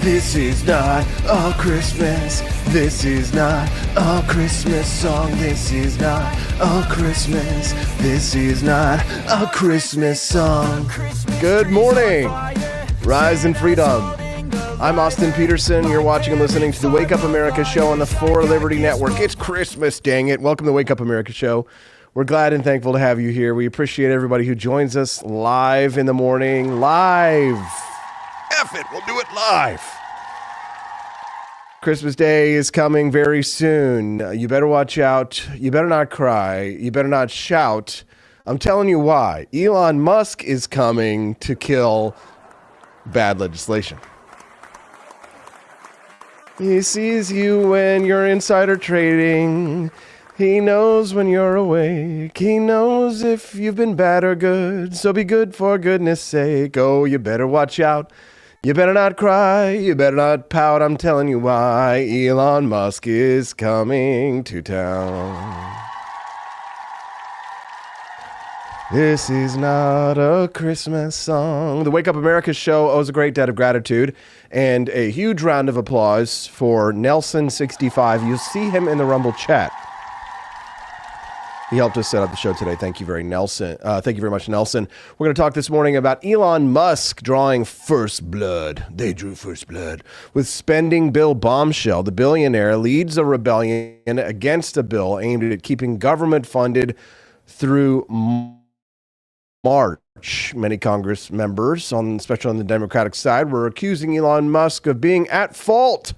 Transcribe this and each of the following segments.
This is not a Christmas. This is not a Christmas song. This is not a Christmas. This is not a Christmas song. Good morning. Rise in freedom. I'm Austin Peterson. You're watching and listening to the Wake Up America show on the For Liberty Network. It's Christmas, dang it. Welcome to the Wake Up America show. We're glad and thankful to have you here. We appreciate everybody who joins us live in the morning. Live. F it, we'll do it live. Christmas Day is coming very soon. You better watch out. You better not cry. You better not shout. I'm telling you why. Elon Musk is coming to kill bad legislation. He sees you when you're insider trading. He knows when you're awake. He knows if you've been bad or good. So be good for goodness sake. Oh, you better watch out. You better not cry. You better not pout. I'm telling you why. Elon Musk is coming to town. This is not a Christmas song. The Wake Up America show owes a great debt of gratitude and a huge round of applause for Nelson65. You'll see him in the Rumble chat. He helped us set up the show today. Thank you very much, Nelson. We're going to talk this morning about Elon Musk drawing first blood. They drew first blood with spending bill bombshell. The billionaire leads a rebellion against a bill aimed at keeping government funded through March. Many Congress members, especially on the Democratic side, were accusing Elon Musk of being at fault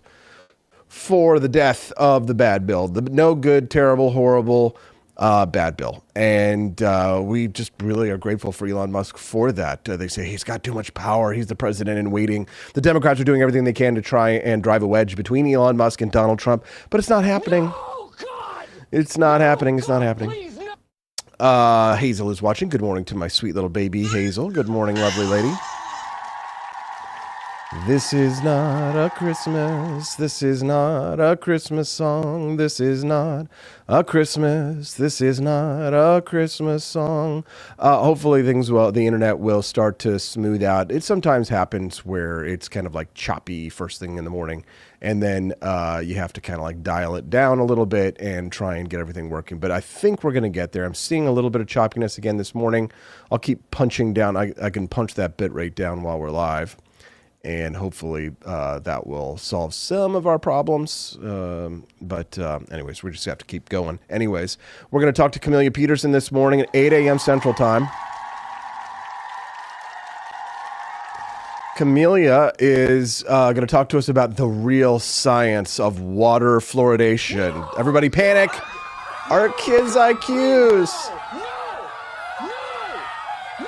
for the death of the bad bill. The no good, terrible, horrible bad bill. And we just really are grateful for Elon Musk for that. They say he's got too much power. He's the president in waiting. The Democrats are doing everything they can to try and drive a wedge between Elon Musk and Donald Trump, but it's not happening. No, God! It's not happening. It's not happening. Please, no. Hazel is watching. Good morning to my sweet little baby, Hazel. Good morning, lovely lady. This is not a Christmas. This is not a Christmas song. This is not a Christmas. This is not a Christmas song. Hopefully the internet will start to smooth out. It sometimes happens where it's kind of like choppy first thing in the morning. And then you have to kind of like dial it down a little bit and try and get everything working. But I think we're going to get there. I'm seeing a little bit of choppiness again this morning. I'll keep punching down. I can punch that bit rate down while we're live. And hopefully that will solve some of our problems. But anyways, we just have to keep going. Anyways, we're going to talk to Camelia Peterson this morning at 8 a.m. Central Time. Camelia is going to talk to us about the real science of water fluoridation. Everybody panic. Our kids' IQs.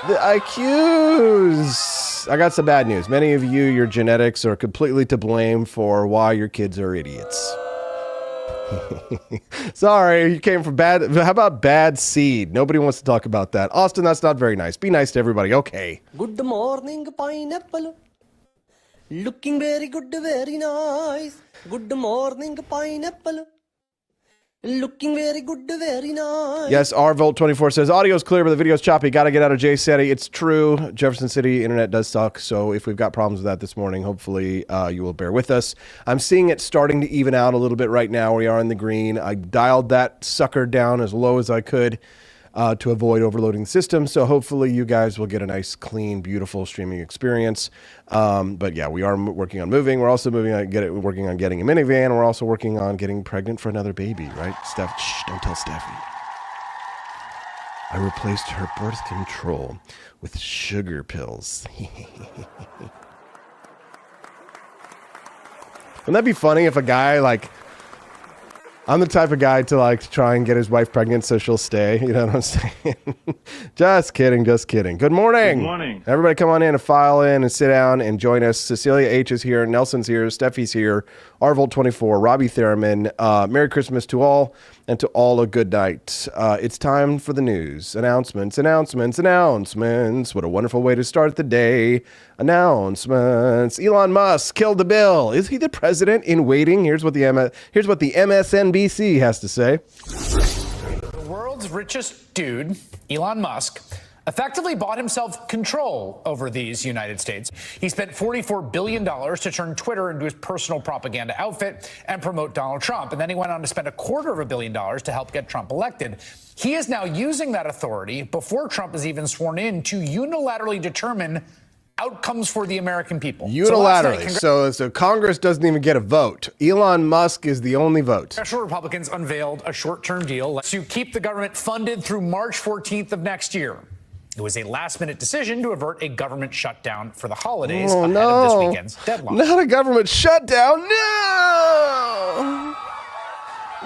The IQs. I got some bad news. Many of you, your genetics are completely to blame for why your kids are idiots. Sorry, you came from bad. How about bad seed? Nobody wants to talk about that. Austin, that's not very nice. Be nice to everybody. Okay. Good morning, pineapple. Looking very good, very nice. Good morning, pineapple. Looking very good, very nice. Yes, RVolt24 says, audio's clear, but the video's choppy. Got to get out of JSETI. It's true. Jefferson City internet does suck. So if we've got problems with that this morning, hopefully you will bear with us. I'm seeing it starting to even out a little bit right now. We are in the green. I dialed that sucker down as low as I could to avoid overloading the system. So hopefully you guys will get a nice, clean, beautiful streaming experience. But yeah, we are working on moving. We're also working on getting a minivan. We're also working on getting pregnant for another baby, right? Steph, shh, don't tell Steffi. I replaced her birth control with sugar pills. Wouldn't that be funny if a guy I'm the type of guy to try and get his wife pregnant so she'll stay. You know what I'm saying? Just kidding. Good morning. Good morning. Everybody come on in and file in and sit down and join us. Cecilia H. is here. Nelson's here. Steffi's here. RVolt24. Robbie Thurman. Merry Christmas to all and to all a good night. It's time for the news. Announcements. What a wonderful way to start the day. Announcements. Elon Musk killed the bill. Is he the president in waiting? Here's what the MSNBC has to say. The world's richest dude, Elon Musk, effectively bought himself control over these United States. He spent $44 billion to turn Twitter into his personal propaganda outfit and promote Donald Trump. And then he went on to spend $250 million to help get Trump elected. He is now using that authority before Trump is even sworn in to unilaterally determine outcomes for the American people. Unilaterally. So Congress doesn't even get a vote. Elon Musk is the only vote. Congressional Republicans unveiled a short-term deal to keep the government funded through March 14th of next year. It was a last-minute decision to avert a government shutdown for the holidays ahead of this weekend's deadline. Not a government shutdown. No!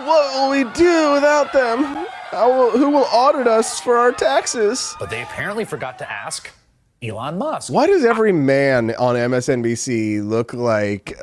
What will we do without them? Who will audit us for our taxes? But they apparently forgot to ask Elon Musk. Why does every man on MSNBC look like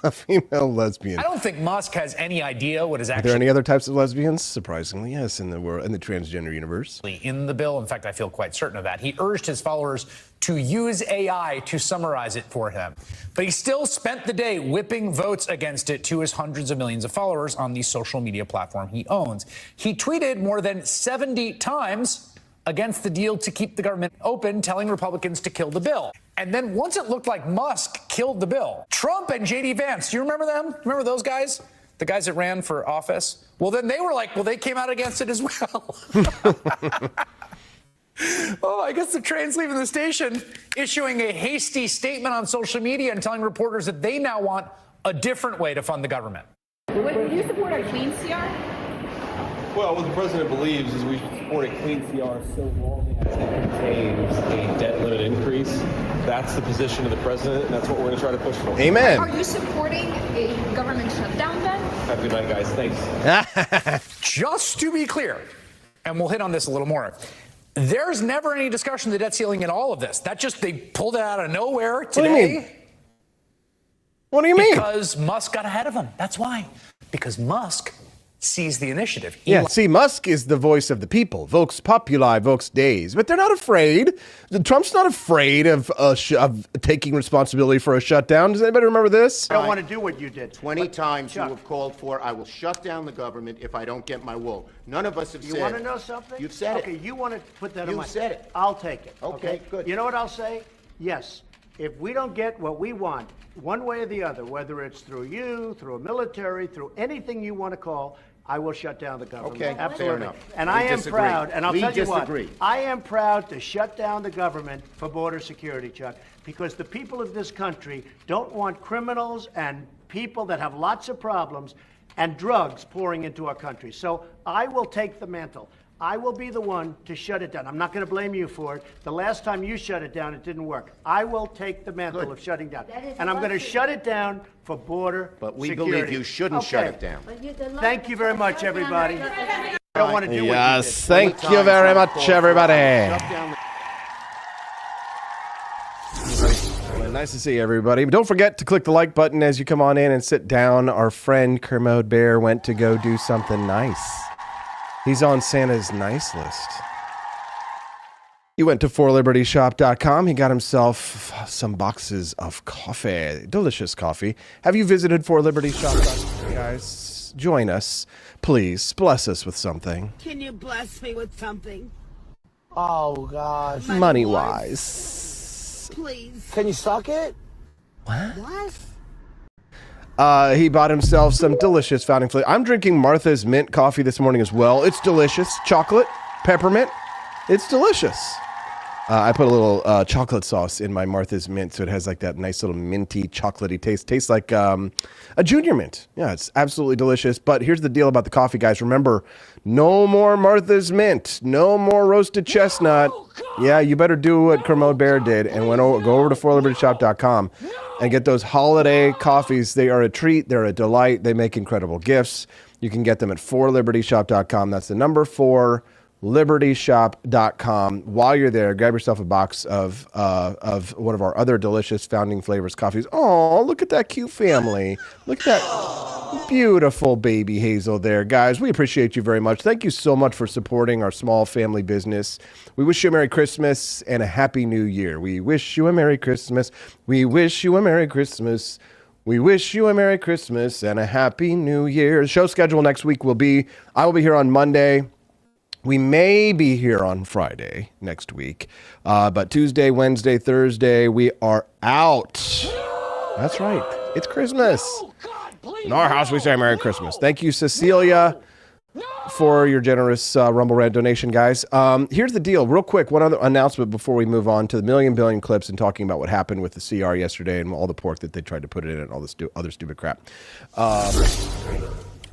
a female lesbian? I don't think Musk has any idea what is Are actually there any other types of lesbians? Surprisingly, yes, in the transgender universe. in the bill. In fact, I feel quite certain of that. He urged his followers to use AI to summarize it for him. But he still spent the day whipping votes against it to his hundreds of millions of followers on the social media platform he owns. He tweeted more than 70 times against the deal to keep the government open, telling Republicans to kill the bill. And then once it looked like Musk killed the bill, Trump and J.D. Vance, do you remember them? Remember those guys? The guys that ran for office? Well, then they were like, well, they came out against it as well. Oh, I guess the train's leaving the station, issuing a hasty statement on social media and telling reporters that they now want a different way to fund the government. Would you support a clean CR? Well, what the president believes is we support a clean CR so long as it contains a debt limit increase. That's the position of the president, and that's what we're going to try to push for. Amen. Are you supporting a government shutdown then? Have a good night, guys. Thanks. Just to be clear, and we'll hit on this a little more, there's never any discussion of the debt ceiling in all of this. That just, they pulled it out of nowhere today. What do you mean? What do you mean? Because Musk got ahead of him. That's why. Because Musk sees the initiative. Yeah, see, Musk is the voice of the people. Vox populi, vox deis. But they're not afraid. Trump's not afraid of taking responsibility for a shutdown. Does anybody remember this? I don't want to do what you did. 20 times Chuck. you have called for, I will shut down the government if I don't get my wool. None of us have said. You want to know something? You've said okay, it. you want to put that on You've my... said it. I'll take it. Okay, good. You know what I'll say? Yes. If we don't get what we want, one way or the other, whether it's through you, through a military, through anything you want to call, I will shut down the government. Okay, absolutely. fair enough. And We I am disagree. proud, and I'll We tell you what, disagree. I am proud to shut down the government for border security, Chuck, because the people of this country don't want criminals and people that have lots of problems and drugs pouring into our country. So I will take the mantle. I will be the one to shut it down. I'm not going to blame you for it. The last time you shut it down, it didn't work. I will take the mantle of shutting down. And I'm going to shut it down for border But we security. believe you shouldn't shut it down. Thank you very much, everybody. I don't want to do what you Yes, did. thank you very much, everybody. Shut down Well, nice to see everybody. But don't forget to click the like button as you come on in and sit down. Our friend Kermode Bear went to go do something nice. He's on Santa's nice list. He went to forlibertyshop.com. He got himself some boxes of coffee, delicious coffee. Have you visited forlibertyshop.com, guys? Join us, please. Bless us with something. Can you bless me with something? Oh, gosh. Money-wise. Please. Can you suck it? What? He bought himself some delicious founding flavor. I'm drinking Martha's mint coffee this morning as well. It's delicious. Chocolate, peppermint. It's delicious. I put a little chocolate sauce in my Martha's mint, so it has like that nice little minty, chocolatey taste. Tastes like a junior mint. Yeah, it's absolutely delicious. But here's the deal about the coffee, guys. Remember, no more Martha's mint. No more roasted chestnut. Yeah, you better do what Kermode Bear did and go over to forlibertyshop.com and get those holiday coffees. They are a treat. They're a delight. They make incredible gifts. You can get them at forlibertyshop.com. That's the number 4, libertyshop.com. While you're there, grab yourself a box of one of our other delicious founding flavors coffees. Oh, look at that cute family. Look at that beautiful baby Hazel there. Guys, we appreciate you very much. Thank you so much for supporting our small family business. We wish you a Merry Christmas and a Happy New Year. We wish you a Merry Christmas. We wish you a Merry Christmas. We wish you a Merry Christmas and a Happy New Year. The show schedule next week will be, I will be here on Monday We may be here on Friday next week, but Tuesday, Wednesday, Thursday, we are out. That's right. It's Christmas. In our house, we say Merry Christmas. Thank you, Cecilia, for your generous Rumble Rant donation, guys. Here's the deal. Real quick, one other announcement before we move on to the million billion clips and talking about what happened with the CR yesterday and all the pork that they tried to put it in and all this other stupid crap.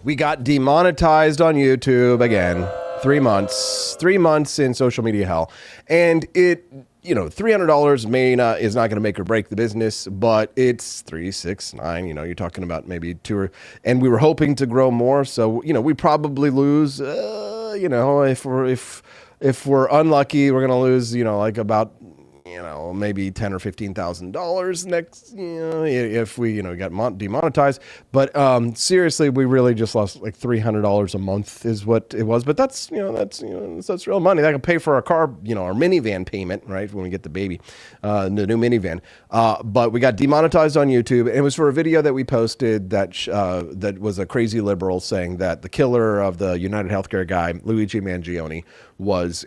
We got demonetized on YouTube again. 3 months. 3 months in social media hell. And it, $300 is not going to make or break the business, but it's 3, 6, 9, you're talking about maybe 2 and we were hoping to grow more. So, we probably lose, if we're unlucky, we're going to lose, about, maybe $10,000 or $15,000 next, if we, got demonetized. But seriously, we really just lost like $300 a month is what it was. But that's real money. That can pay for our car, our minivan payment, right? When we get the baby, the new minivan. But we got demonetized on YouTube. And it was for a video that we posted that was a crazy liberal saying that the killer of the United Healthcare guy, Luigi Mangione, was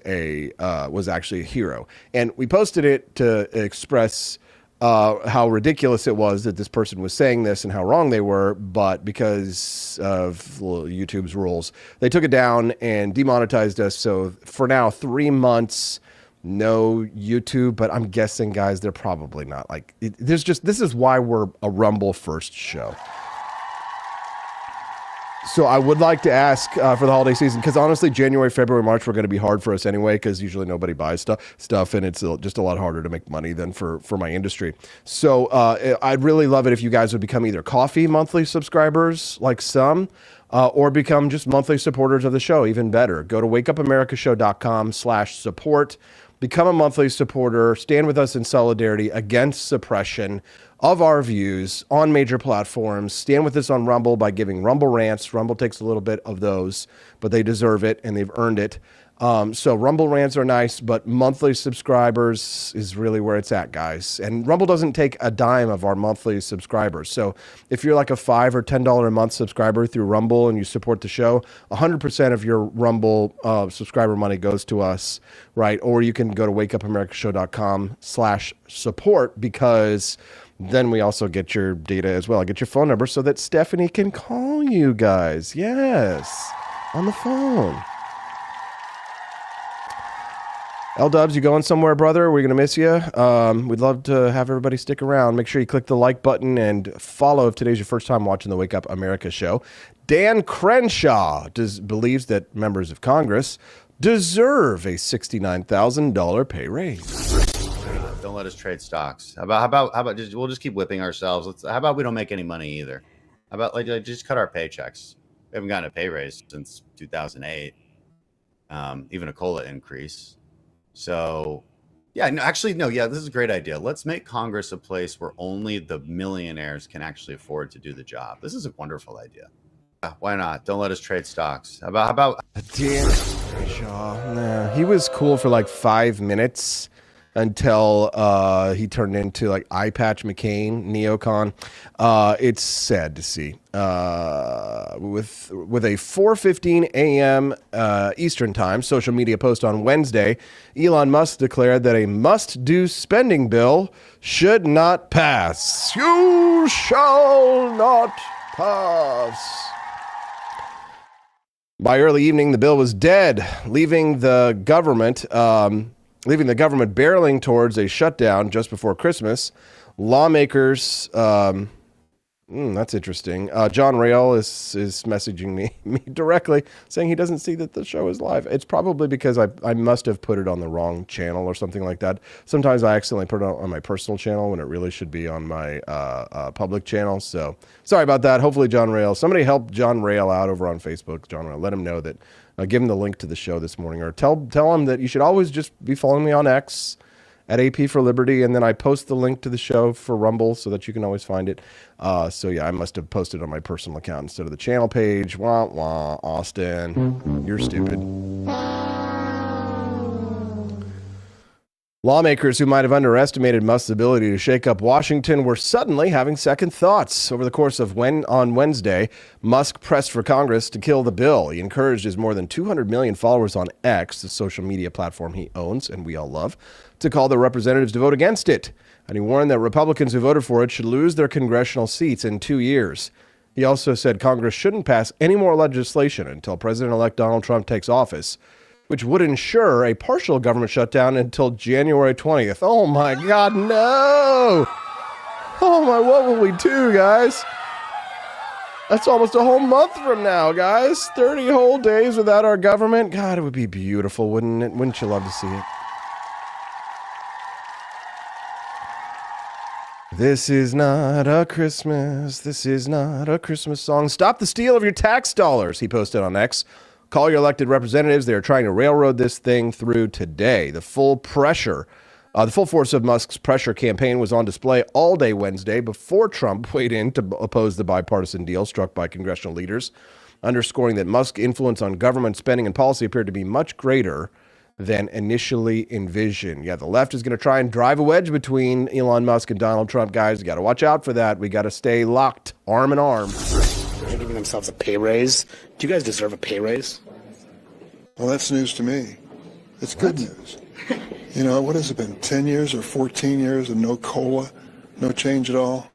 actually a hero. And we posted it to express how ridiculous it was that this person was saying this and how wrong they were, but because of YouTube's rules, they took it down and demonetized us. So for now, 3 months, no YouTube, but I'm guessing, guys, they're probably not this is why we're a Rumble first show. So I would like to ask for the holiday season, because honestly, January, February, March were going to be hard for us anyway, because usually nobody buys stuff, and it's just a lot harder to make money than for my industry. So I'd really love it if you guys would become either coffee monthly subscribers, like some, or become just monthly supporters of the show, even better. Go to wakeupamerica.show.com/support. Become a monthly supporter. Stand with us in solidarity against suppression of our views on major platforms. Stand with us on Rumble by giving Rumble rants. Rumble takes a little bit of those, but they deserve it and they've earned it. So Rumble rants are nice, but monthly subscribers is really where it's at, guys. And Rumble doesn't take a dime of our monthly subscribers. So if you're like a $5 or $10 a month subscriber through Rumble and you support the show, 100% of your Rumble subscriber money goes to us, right? Or you can go to wakeupamerica.show.com/support, because then we also get your data as well. I get your phone number so that Stephanie can call you guys. Yes, on the phone. L-Dubs, you going somewhere, brother? We're going to miss you. We'd love to have everybody stick around. Make sure you click the like button and follow if today's your first time watching the Wake Up America show. Dan Crenshaw believes that members of Congress deserve a $69,000 pay raise. Don't let us trade stocks. How about we'll just keep whipping ourselves. How about we don't make any money either? How about just cut our paychecks? We haven't gotten a pay raise since 2008. Even a COLA increase. So, yeah, this is a great idea. Let's make Congress a place where only the millionaires can actually afford to do the job. This is a wonderful idea. Why not? Don't let us trade stocks. How about Dan Crenshaw? Nah, he was cool for like 5 minutes until he turned into like Eye Patch McCain, neocon. It's sad to see. With a 4:15 a.m. Eastern Time social media post on Wednesday, Elon Musk declared that a must-do spending bill should not pass. You shall not pass. By early evening, the bill was dead, leaving the government barreling towards a shutdown just before Christmas. Lawmakers, that's interesting. John Rail is messaging me directly saying he doesn't see that the show is live. It's probably because I must have put it on the wrong channel or something like that. Sometimes I accidentally put it on my personal channel when it really should be on my public channel. So sorry about that. Hopefully somebody help John Rail out over on Facebook. John Rail, let him know that. Give him the link to the show this morning, or tell him that you should always just be following me on X at AP for Liberty, and then I post the link to the show for Rumble so that you can always find it. So yeah, I must have posted on my personal account instead of the channel page. Wah, wah, Austin, you're stupid. Lawmakers who might have underestimated Musk's ability to shake up Washington were suddenly having second thoughts. Over the course of on Wednesday, Musk pressed for Congress to kill the bill. He encouraged his more than 200 million followers on X, the social media platform he owns and we all love, to call the representatives to vote against it. And he warned that Republicans who voted for it should lose their congressional seats in 2 years. He also said Congress shouldn't pass any more legislation until President-elect Donald Trump takes office, which would ensure a partial government shutdown until January 20th. Oh my God, no! Oh my, what will we do, guys? That's almost a whole month from now, guys. 30 whole days without our government. God, it would be beautiful, wouldn't it? Wouldn't you love to see it? This is not a Christmas. This is not a Christmas song. Stop the steal of your tax dollars, he posted on X. Call your elected representatives. They are trying to railroad this thing through today. The full force of Musk's pressure campaign was on display all day Wednesday before Trump weighed in to oppose the bipartisan deal struck by congressional leaders, underscoring that Musk's influence on government spending and policy appeared to be much greater than initially envisioned. Yeah, the left is going to try and drive a wedge between Elon Musk and Donald Trump, guys. You got to watch out for that. We got to stay locked, arm in arm. They're giving themselves a pay raise. Do you guys deserve a pay raise? Well, that's news to me. It's good news. You know, what has it been, 10 years or 14 years and no COLA, no change at all?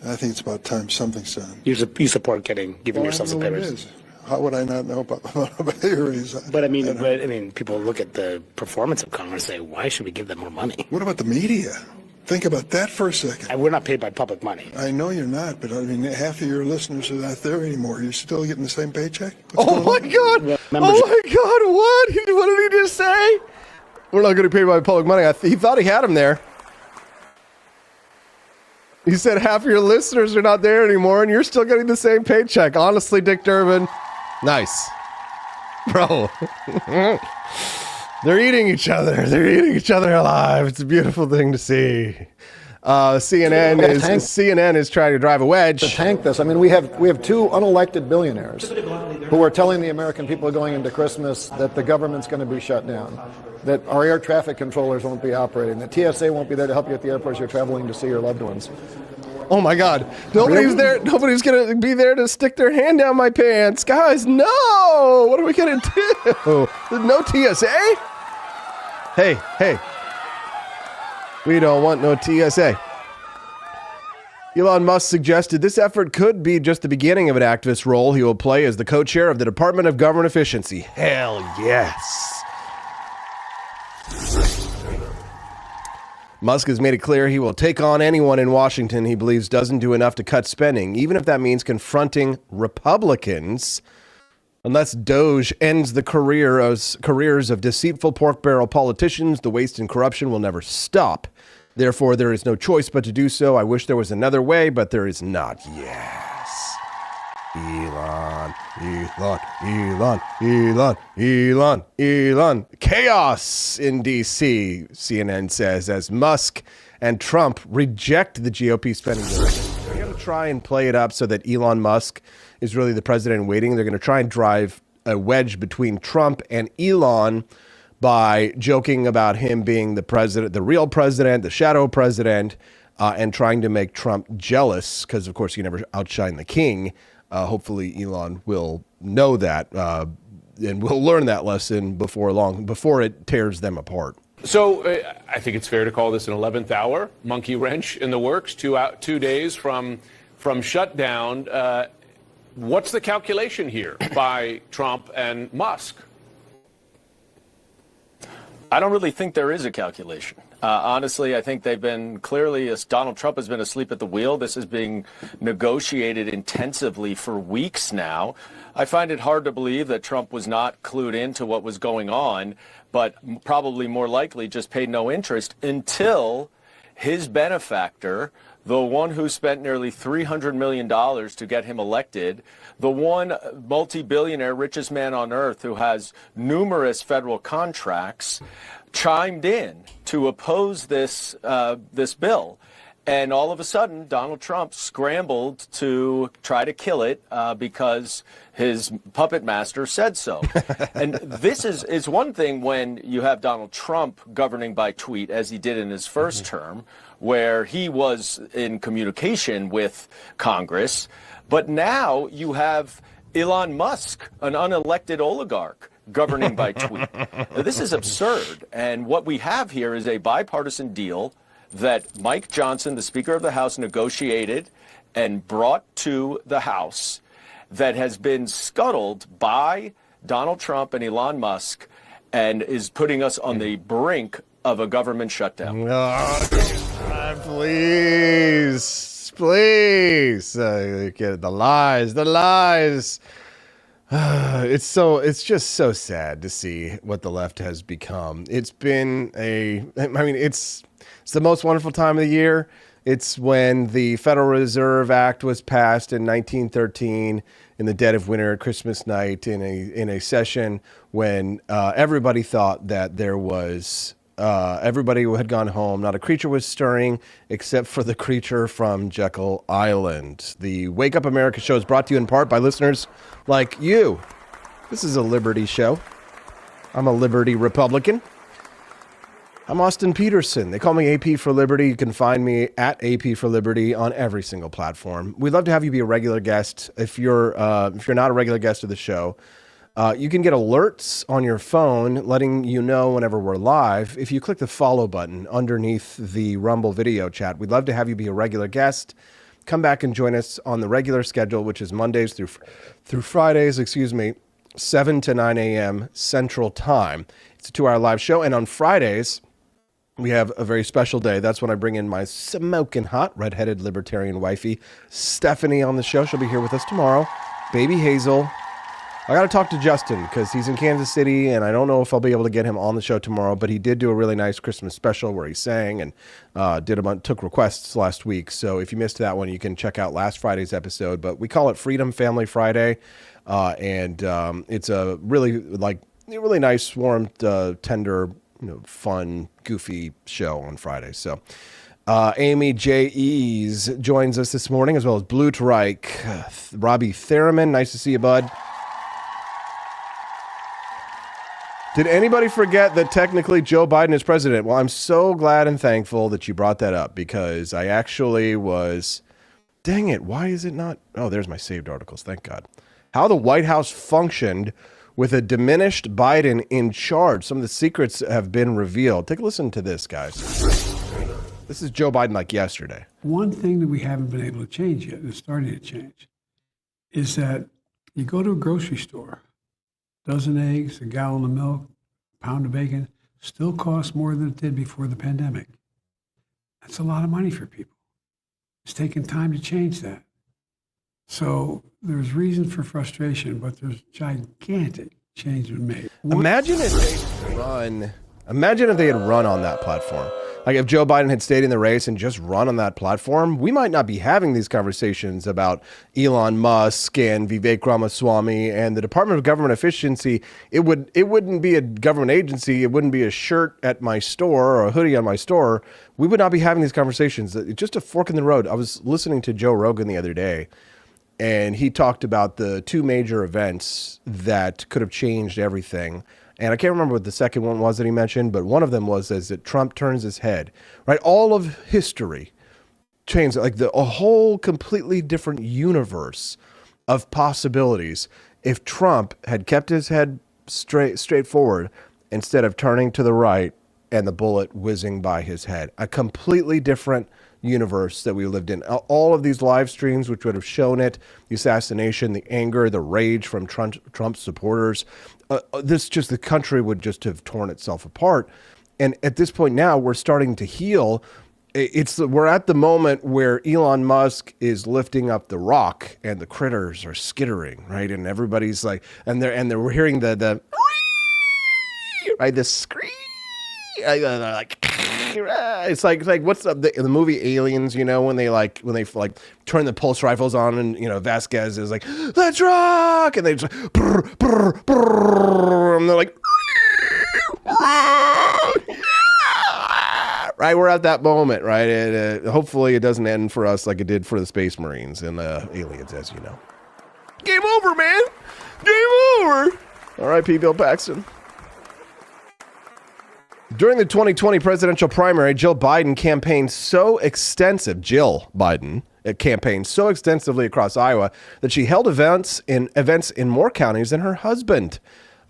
I think it's about time something's done. You support giving yourselves a pay raise? How would I not know about a pay raise? But I mean, people look at the performance of Congress and say, why should we give them more money? What about the media? Think about that for a second. We're not paid by public money. I know you're not, but I mean, half of your listeners are not there anymore. You're still getting the same paycheck? Oh my God! Oh my God! What? What did he just say? We're not going to pay by public money. He thought he had him there. He said half of your listeners are not there anymore, and you're still getting the same paycheck. Honestly, Dick Durbin, nice, bro. They're eating each other. They're eating each other alive. It's a beautiful thing to see. CNN is trying to drive a wedge to tank this. I mean, we have two unelected billionaires who are telling the American people going into Christmas that the government's going to be shut down, that our air traffic controllers won't be operating, that TSA won't be there to help you at the airports you're traveling to see your loved ones. Oh my God! Nobody's there. Nobody's gonna be there to stick their hand down my pants, guys. No! What are we gonna do? No TSA? Hey! We don't want no TSA. Elon Musk suggested this effort could be just the beginning of an activist role he will play as the co-chair of the Department of Government Efficiency. Hell yes. Musk has made it clear he will take on anyone in Washington he believes doesn't do enough to cut spending, even if that means confronting Republicans, unless Doge ends the careers of deceitful pork barrel politicians. The waste and corruption will never stop. Therefore, there is no choice but to do so. I wish there was another way, but there is not. Yes. Elon. Chaos in D.C., CNN says, as Musk and Trump reject the GOP spending bill. They're going to try and play it up so that Elon Musk is really the president in waiting. They're going to try and drive a wedge between Trump and Elon by joking about him being the president, the real president, the shadow president, and trying to make Trump jealous because, of course, you never outshine the king. Hopefully, Elon will know that and will learn that lesson before long, before it tears them apart. So I think it's fair to call this an 11th hour monkey wrench in the works, 2 days from shutdown. What's the calculation here by Trump and Musk? I don't really think there is a calculation. Honestly, I think they've been clearly, as Donald Trump has been asleep at the wheel. This is being negotiated intensively for weeks now. I find it hard to believe that Trump was not clued into what was going on, but probably more likely just paid no interest until his benefactor, the one who spent nearly $300 million to get him elected, the one multi-billionaire richest man on earth who has numerous federal contracts, chimed in to oppose this bill. And all of a sudden, Donald Trump scrambled to try to kill it because his puppet master said so. And this is one thing when you have Donald Trump governing by tweet, as he did in his first term, where he was in communication with Congress. But now you have Elon Musk, an unelected oligarch, governing by tweet. Now, this is absurd. And what we have here is a bipartisan deal that Mike Johnson, the Speaker of the House, negotiated and brought to the House that has been scuttled by Donald Trump and Elon Musk and is putting us on the brink of a government shutdown. Please. The lies. It's just so sad to see what the left has become. It's the most wonderful time of the year. It's when the Federal Reserve Act was passed in 1913 in the dead of winter, Christmas night, in a session when everybody thought that there was everybody had gone home. Not a creature was stirring except for the creature from Jekyll Island. The Wake Up America show is brought to you in part by listeners like you. This is a liberty show. I'm a liberty Republican. I'm Austin Peterson. They call me AP for Liberty. You can find me at AP for Liberty on every single platform. We'd love to have you be a regular guest. If you're not a regular guest of the show, you can get alerts on your phone letting you know whenever we're live. If you click the follow button underneath the Rumble video chat, we'd love to have you be a regular guest. Come back and join us on the regular schedule, which is Mondays through Fridays, 7 to 9 a.m. Central Time. It's a 2-hour live show. And on Fridays, we have a very special day. That's when I bring in my smoking hot redheaded libertarian wifey, Stephanie, on the show. She'll be here with us tomorrow. Baby Hazel. I got to talk to Justin because he's in Kansas City, and I don't know if I'll be able to get him on the show tomorrow, but he did do a really nice Christmas special where he sang and took requests last week. So if you missed that one, you can check out last Friday's episode. But we call it Freedom Family Friday, and it's a really nice, warm, tender, fun, goofy show on Friday. So Amy J. Ease joins us this morning, as well as Blue Trike, Robbie Theraman. Nice to see you, bud. Did anybody forget that technically Joe Biden is president? Well, I'm so glad and thankful that you brought that up because I actually was, dang it, why is it not? Oh, there's my saved articles. Thank God. How the White House functioned with a diminished Biden in charge. Some of the secrets have been revealed. Take a listen to this, guys. This is Joe Biden like yesterday. One thing that we haven't been able to change yet, and it's starting to change, is that you go to a grocery store, a dozen eggs, a gallon of milk, a pound of bacon, still costs more than it did before the pandemic. That's a lot of money for people. It's taken time to change that. So there's reason for frustration, but there's gigantic change been made. Imagine if they had run on that platform. Like if Joe Biden had stayed in the race and just run on that platform, we might not be having these conversations about Elon Musk and Vivek Ramaswamy and the Department of Government Efficiency. It wouldn't be a government agency. It wouldn't be a shirt at my store or a hoodie on my store. We would not be having these conversations. It's just a fork in the road. I was listening to Joe Rogan the other day, and he talked about the two major events that could have changed everything. And I can't remember what the second one was that he mentioned, but one of them was that Trump turns his head, right? All of history changed, like a whole completely different universe of possibilities if Trump had kept his head straight forward instead of turning to the right and the bullet whizzing by his head. A completely different universe that we lived in. All of these live streams, which would have shown it, the assassination, the anger, the rage from Trump supporters, the country would just have torn itself apart. And at this point now, we're starting to heal. We're at the moment where Elon Musk is lifting up the rock and the critters are skittering, right? And everybody's like, we're hearing the right, the scream, like. It's like what's up in the movie Aliens, when they turn the pulse rifles on and Vasquez is like, let's rock, and they just like, brr, brr, brr, and they're like right, right? We're at that moment, right? And hopefully it doesn't end for us like it did for the Space Marines and aliens, as you know. Game over, man. Game over. R.I.P. Bill Paxton. During the 2020 presidential primary, Jill Biden campaigned so extensively across Iowa that she held events in more counties than her husband.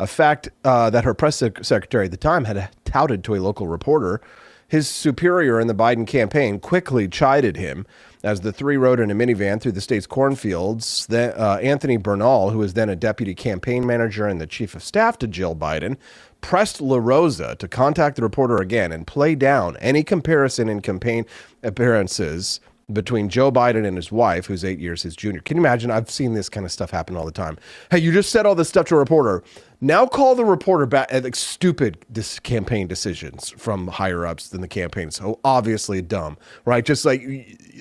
A fact that her press secretary at the time had touted to a local reporter. His superior in the Biden campaign quickly chided him as the three rode in a minivan through the state's cornfields. Anthony Bernal, who was then a deputy campaign manager and the chief of staff to Jill Biden, pressed La Rosa to contact the reporter again and play down any comparison in campaign appearances between Joe Biden and his wife, who's 8 years his junior. Can you imagine? I've seen this kind of stuff happen all the time. Hey, you just said all this stuff to a reporter. Now call the reporter back at like stupid campaign decisions from higher ups than the campaign. So obviously dumb, right? Just like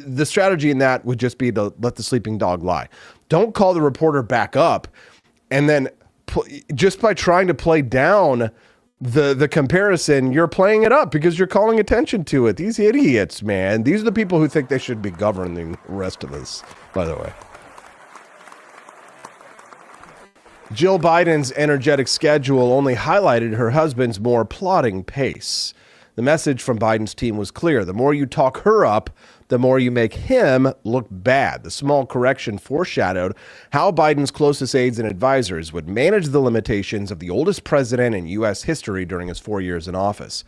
the strategy in that would just be to let the sleeping dog lie. Don't call the reporter back up and then just by trying to play down the comparison, you're playing it up because you're calling attention to it. These idiots, man. These are the people who think they should be governing the rest of us, by the way. Jill Biden's energetic schedule only highlighted her husband's more plodding pace. The message from Biden's team was clear. The more you talk her up, the more you make him look bad. The small correction foreshadowed how Biden's closest aides and advisors would manage the limitations of the oldest president in U.S. history during his 4 years in office.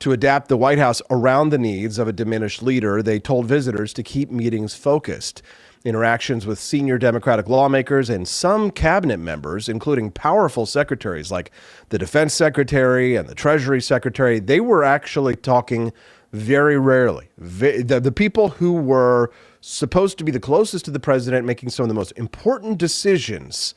To adapt the White House around the needs of a diminished leader, they told visitors to keep meetings focused. Interactions with senior Democratic lawmakers and some cabinet members, including powerful secretaries like the defense secretary and the treasury secretary, they were actually talking very rarely. The people who were supposed to be the closest to the president, making some of the most important decisions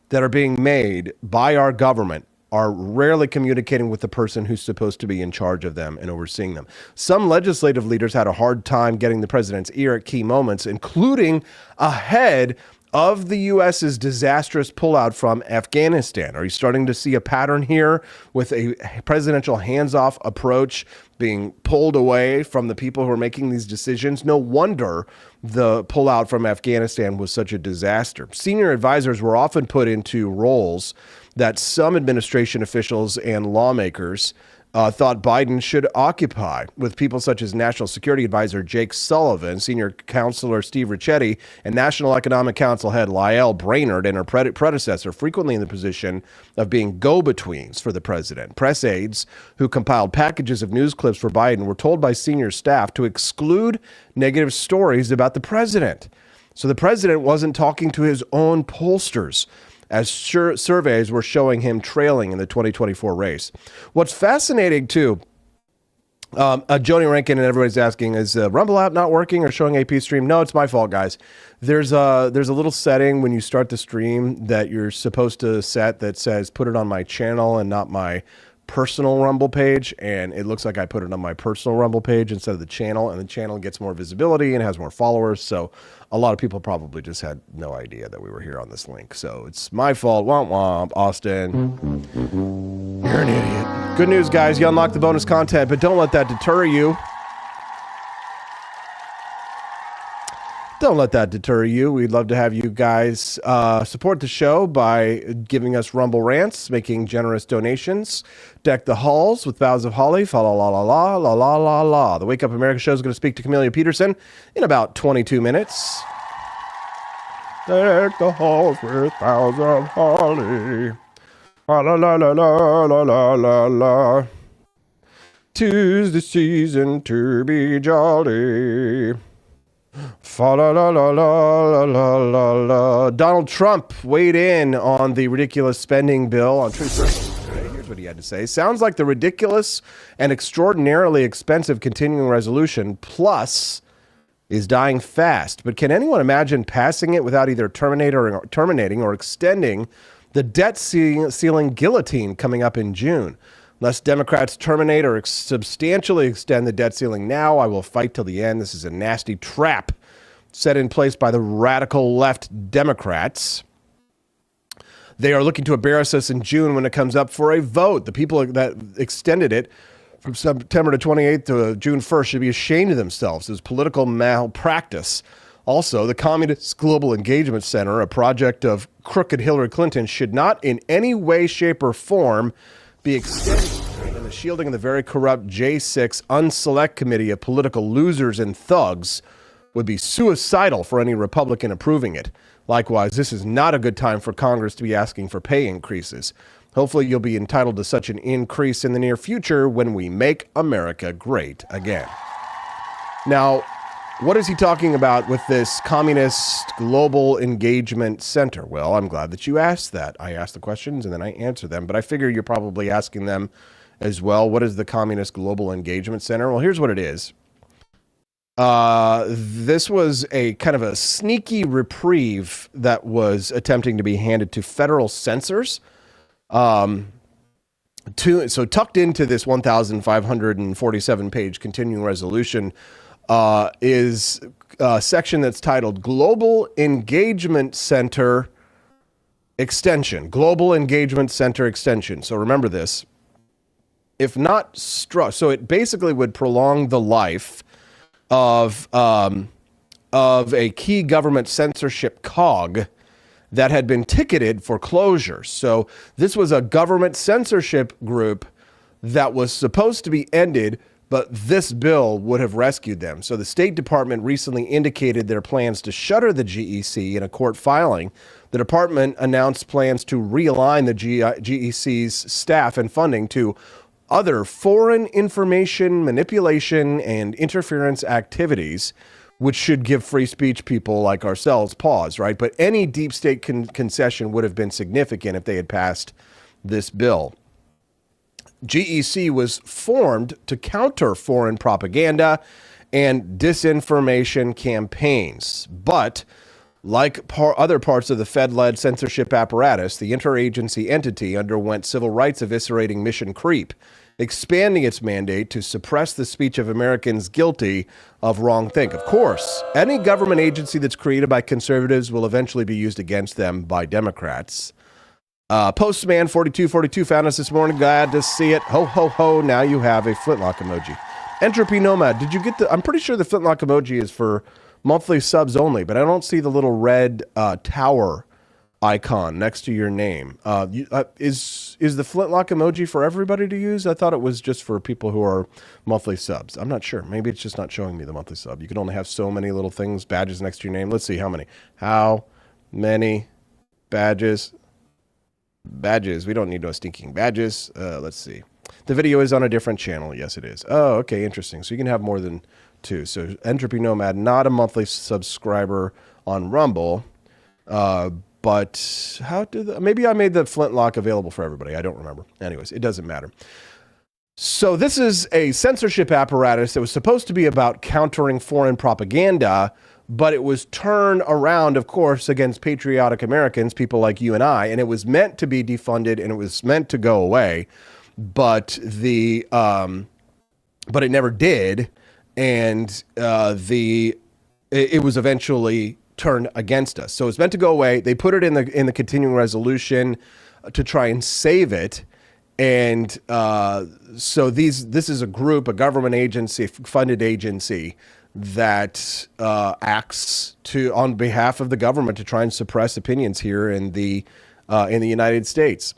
that are being made by our government, are rarely communicating with the person who's supposed to be in charge of them and overseeing them. Some legislative leaders had a hard time getting the president's ear at key moments, including ahead of the U.S.'s disastrous pullout from Afghanistan. Are you starting to see a pattern here with a presidential hands-off approach being pulled away from the people who are making these decisions? No wonder the pullout from Afghanistan was such a disaster. Senior advisors were often put into roles that some administration officials and lawmakers thought Biden should occupy, with people such as National Security Advisor Jake Sullivan, Senior Counselor Steve Ricchetti, and National Economic Council head Lael Brainerd and her predecessor frequently in the position of being go-betweens for the president. Press aides who compiled packages of news clips for Biden were told by senior staff to exclude negative stories about the president. So the president wasn't talking to his own pollsters, as surveys were showing him trailing in the 2024 race. What's fascinating, too, Joni Rankin and everybody's asking, is Rumble app not working or showing AP stream? No, it's my fault, guys. There's a little setting when you start the stream that you're supposed to set that says put it on my channel and not my personal Rumble page, and it looks like I put it on my personal Rumble page instead of the channel, and the channel gets more visibility and has more followers, so a lot of people probably just had no idea that we were here on this link. So it's my fault. Womp womp, Austin. You're an idiot. Good news, guys. You unlock the bonus content, but don't let that deter you. Don't let that deter you. We'd love to have you guys support the show by giving us Rumble rants, making generous donations, deck the halls with boughs of holly, fa la la la la la la la la. The Wake Up America show is going to speak to Camelia Peterson in about 22 minutes. Deck the halls with boughs of holly, la la la la la la la la la. 'Tis the season to be jolly. Fa la la la la la la la. Donald Trump weighed in on the ridiculous spending bill on Truth Social today. Here's what he had to say. Sounds like the ridiculous and extraordinarily expensive continuing resolution plus is dying fast. But can anyone imagine passing it without either terminating or extending the debt ceiling guillotine coming up in June? Unless Democrats terminate or substantially extend the debt ceiling now, I will fight till the end. This is a nasty trap set in place by the radical left Democrats. They are looking to embarrass us in June when it comes up for a vote. The people that extended it from September 28th to June 1st should be ashamed of themselves as political malpractice. Also, the Communist Global Engagement Center, a project of crooked Hillary Clinton, should not in any way, shape, or form be extended. And the shielding of the very corrupt J6 Unselect Committee of political losers and thugs would be suicidal for any Republican approving it. Likewise, this is not a good time for Congress to be asking for pay increases. Hopefully, you'll be entitled to such an increase in the near future when we make America great again. Now, what is he talking about with this Communist Global Engagement Center? Well, I'm glad that you asked that. I ask the questions and then I answer them, but I figure you're probably asking them as well. What is the Communist Global Engagement Center? Well, here's what it is. This was a kind of a sneaky reprieve that was attempting to be handed to federal censors. So tucked into this 1,547 page continuing resolution is a section that's titled Global Engagement Center Extension. Global Engagement Center Extension. So remember this. If not struck, so it basically would prolong the life of a key government censorship cog that had been ticketed for closure. So this was a government censorship group that was supposed to be ended, but this bill would have rescued them. So the State Department recently indicated their plans to shutter the GEC in a court filing. The department announced plans to realign the GEC's staff and funding to other foreign information manipulation and interference activities, which should give free speech people like ourselves pause, right? But any deep state concession would have been significant if they had passed this bill. GEC was formed to counter foreign propaganda and disinformation campaigns. But like other parts of the Fed-led censorship apparatus, the interagency entity underwent civil rights eviscerating mission creep, expanding its mandate to suppress the speech of Americans guilty of wrongthink. Of course, any government agency that's created by conservatives will eventually be used against them by Democrats. Postman 4242 found us this morning. Glad to see it. Ho, ho, ho. Now you have a flintlock emoji. Entropy Nomad, did you get I'm pretty sure the flintlock emoji is for monthly subs only, but I don't see the little red tower icon next to your name. Is the flintlock emoji for everybody to use? I thought it was just for people who are monthly subs. I'm not sure. Maybe it's just not showing me the monthly sub. You can only have so many little things, badges next to your name. Let's see how many. How many badges? Badges. We don't need no stinking badges. Let's see. The video is on a different channel. Yes, it is. Oh, okay. Interesting. So you can have more than two. So Entropy Nomad, not a monthly subscriber on Rumble. But how did maybe I made the flintlock available for everybody. I don't remember. Anyways, it doesn't matter. So this is a censorship apparatus that was supposed to be about countering foreign propaganda, but it was turned around, of course, against patriotic Americans, people like you and I, and it was meant to be defunded and it was meant to go away, but it never did, and it was eventually turned against us. So it's meant to go away. They put it in the continuing resolution to try and save it. And so this is a group, a government agency, funded agency that acts on behalf of the government to try and suppress opinions here in the United States.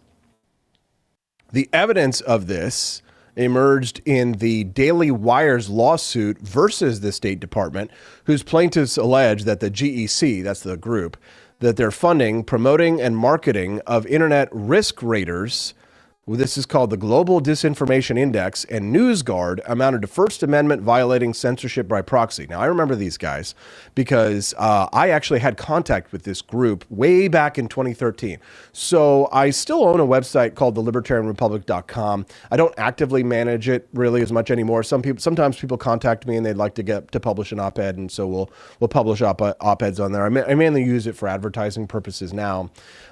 The evidence of this emerged in the Daily Wire's lawsuit versus the State Department, whose plaintiffs allege that the GEC, that's the group, that they're funding, promoting, and marketing of internet risk raters. This is called the Global Disinformation Index, and NewsGuard amounted to First Amendment violating censorship by proxy. Now, I remember these guys because I actually had contact with this group way back in 2013. So I still own a website called thelibertarianrepublic.com. I don't actively manage it really as much anymore. Sometimes people contact me and they'd like to get to publish an op-ed, and so we'll publish op-eds on there. I mainly use it for advertising purposes now.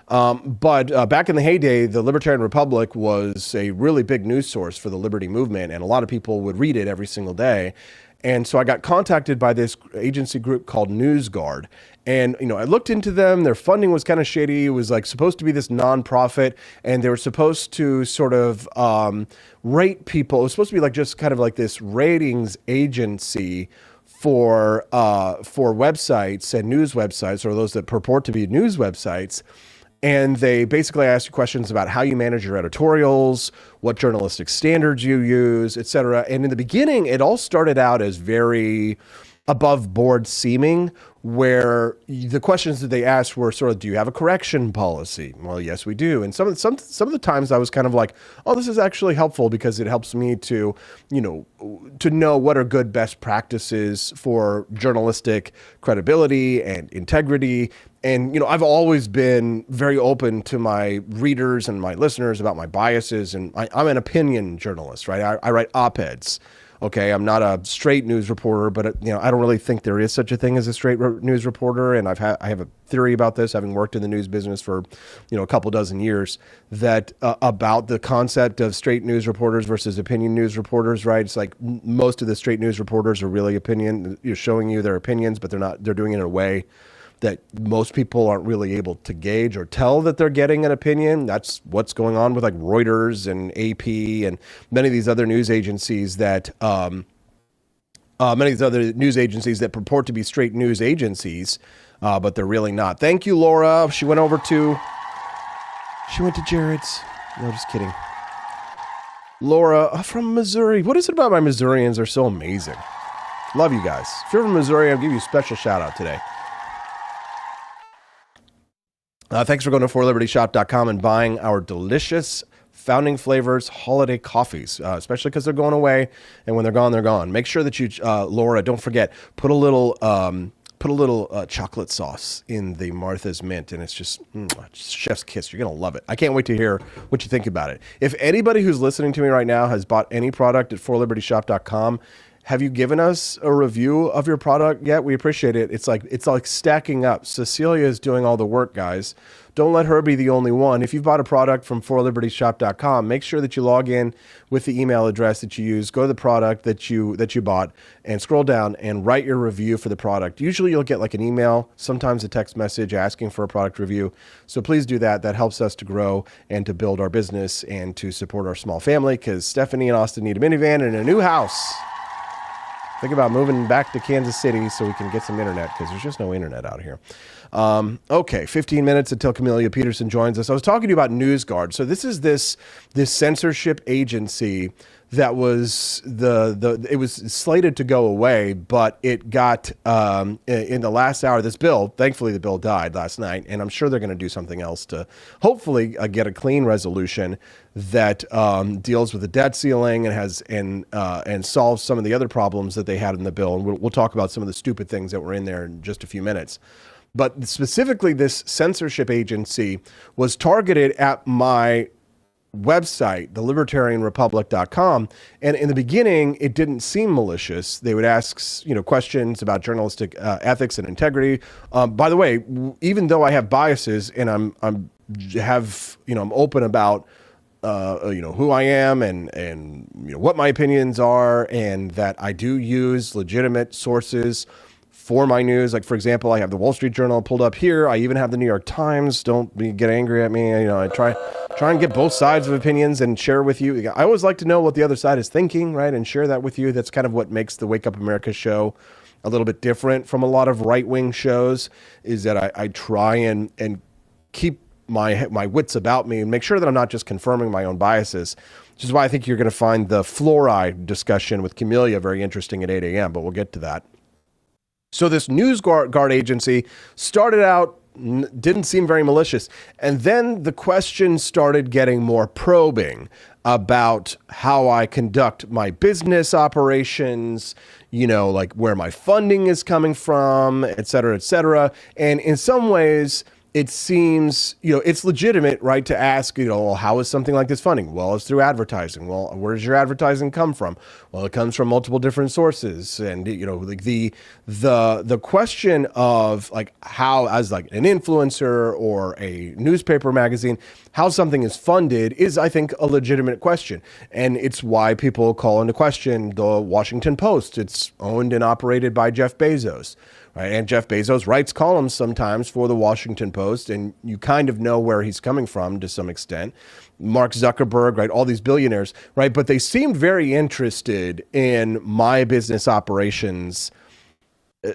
But back in the heyday, the Libertarian Republic was a really big news source for the liberty movement, and a lot of people would read it every single day. And so I got contacted by this agency group called NewsGuard. And, I looked into them. Their funding was kind of shady. It was like supposed to be this nonprofit, and they were supposed to sort of rate people. It was supposed to be like just kind of like this ratings agency for websites and news websites, or those that purport to be news websites. And they basically ask you questions about how you manage your editorials, what journalistic standards you use, et cetera. And in the beginning, it all started out as very above board seeming, where the questions that they asked were sort of, do you have a correction policy? Well, yes, we do. And some of the times I was kind of like, oh, this is actually helpful because it helps me to know what are good best practices for journalistic credibility and integrity. And, I've always been very open to my readers and my listeners about my biases. And I'm an opinion journalist, right? I write op-eds. Okay, I'm not a straight news reporter, but I don't really think there is such a thing as a straight news reporter. And I have a theory about this, having worked in the news business for a couple dozen years, that about the concept of straight news reporters versus opinion news reporters. Right? It's like most of the straight news reporters are really opinion, showing you their opinions, but they're doing it in a way that most people aren't really able to gauge or tell that they're getting an opinion. That's what's going on with like Reuters and AP and many of these other news agencies that purport to be straight news agencies, but they're really not. Thank you, Laura. She went to Jared's. No, just kidding. Laura from Missouri. What is it about my Missourians? They're so amazing. Love you guys. If you're from Missouri, I'll give you a special shout out today. Thanks for going to forlibertyshop.com and buying our delicious Founding Flavors holiday coffees, especially because they're going away, and when they're gone, they're gone. Make sure that you, Laura, don't forget, put a little chocolate sauce in the Martha's Mint, and it's just chef's kiss. You're going to love it. I can't wait to hear what you think about it. If anybody who's listening to me right now has bought any product at forlibertyshop.com, have you given us a review of your product yet? We appreciate it. It's like stacking up. Cecilia is doing all the work, guys. Don't let her be the only one. If you've bought a product from forlibertyshop.com, make sure that you log in with the email address that you use. Go to the product that you bought and scroll down and write your review for the product. Usually you'll get like an email, sometimes a text message asking for a product review. So please do that. That helps us to grow and to build our business and to support our small family, because Stephanie and Austin need a minivan and a new house. Think about moving back to Kansas City so we can get some internet, because there's just no internet out here. Okay, 15 minutes until Camelia Peterson joins us. I was talking to you about NewsGuard. So this is this censorship agency that was it was slated to go away, but it got in the last hour. This bill, thankfully, the bill died last night, and I'm sure they're going to do something else to hopefully get a clean resolution that deals with the debt ceiling and solves some of the other problems that they had in the bill. And we'll talk about some of the stupid things that were in there in just a few minutes. But specifically, this censorship agency was targeted at my website, thelibertarianrepublic.com. And in the beginning, it didn't seem malicious. They would ask, questions about journalistic ethics and integrity. By the way, even though I have biases and I'm open about who I am and what my opinions are, and that I do use legitimate sources for my news. Like, for example, I have the Wall Street Journal pulled up here. I even have the New York Times. Don't get angry at me. I try and get both sides of opinions and share with you. I always like to know what the other side is thinking, right? And share that with you. That's kind of what makes the Wake Up America show a little bit different from a lot of right-wing shows, is that I try and keep my wits about me and make sure that I'm not just confirming my own biases, which is why I think you're going to find the fluoride discussion with Camelia very interesting at 8 a.m., but we'll get to that. So this NewsGuard agency started out, didn't seem very malicious. And then the questions started getting more probing about how I conduct my business operations, like where my funding is coming from, et cetera, et cetera. And in some ways, it seems, it's legitimate, right, to ask, well, how is something like this funding? Well, it's through advertising. Well, where does your advertising come from? Well, it comes from multiple different sources. And, like the question of like how, as like an influencer or a newspaper magazine, how something is funded is, I think, a legitimate question. And it's why people call into question the Washington Post. It's owned and operated by Jeff Bezos. Right? And Jeff Bezos writes columns sometimes for the Washington Post, and you kind of know where he's coming from to some extent. Mark Zuckerberg, right? All these billionaires, right? But they seemed very interested in my business operations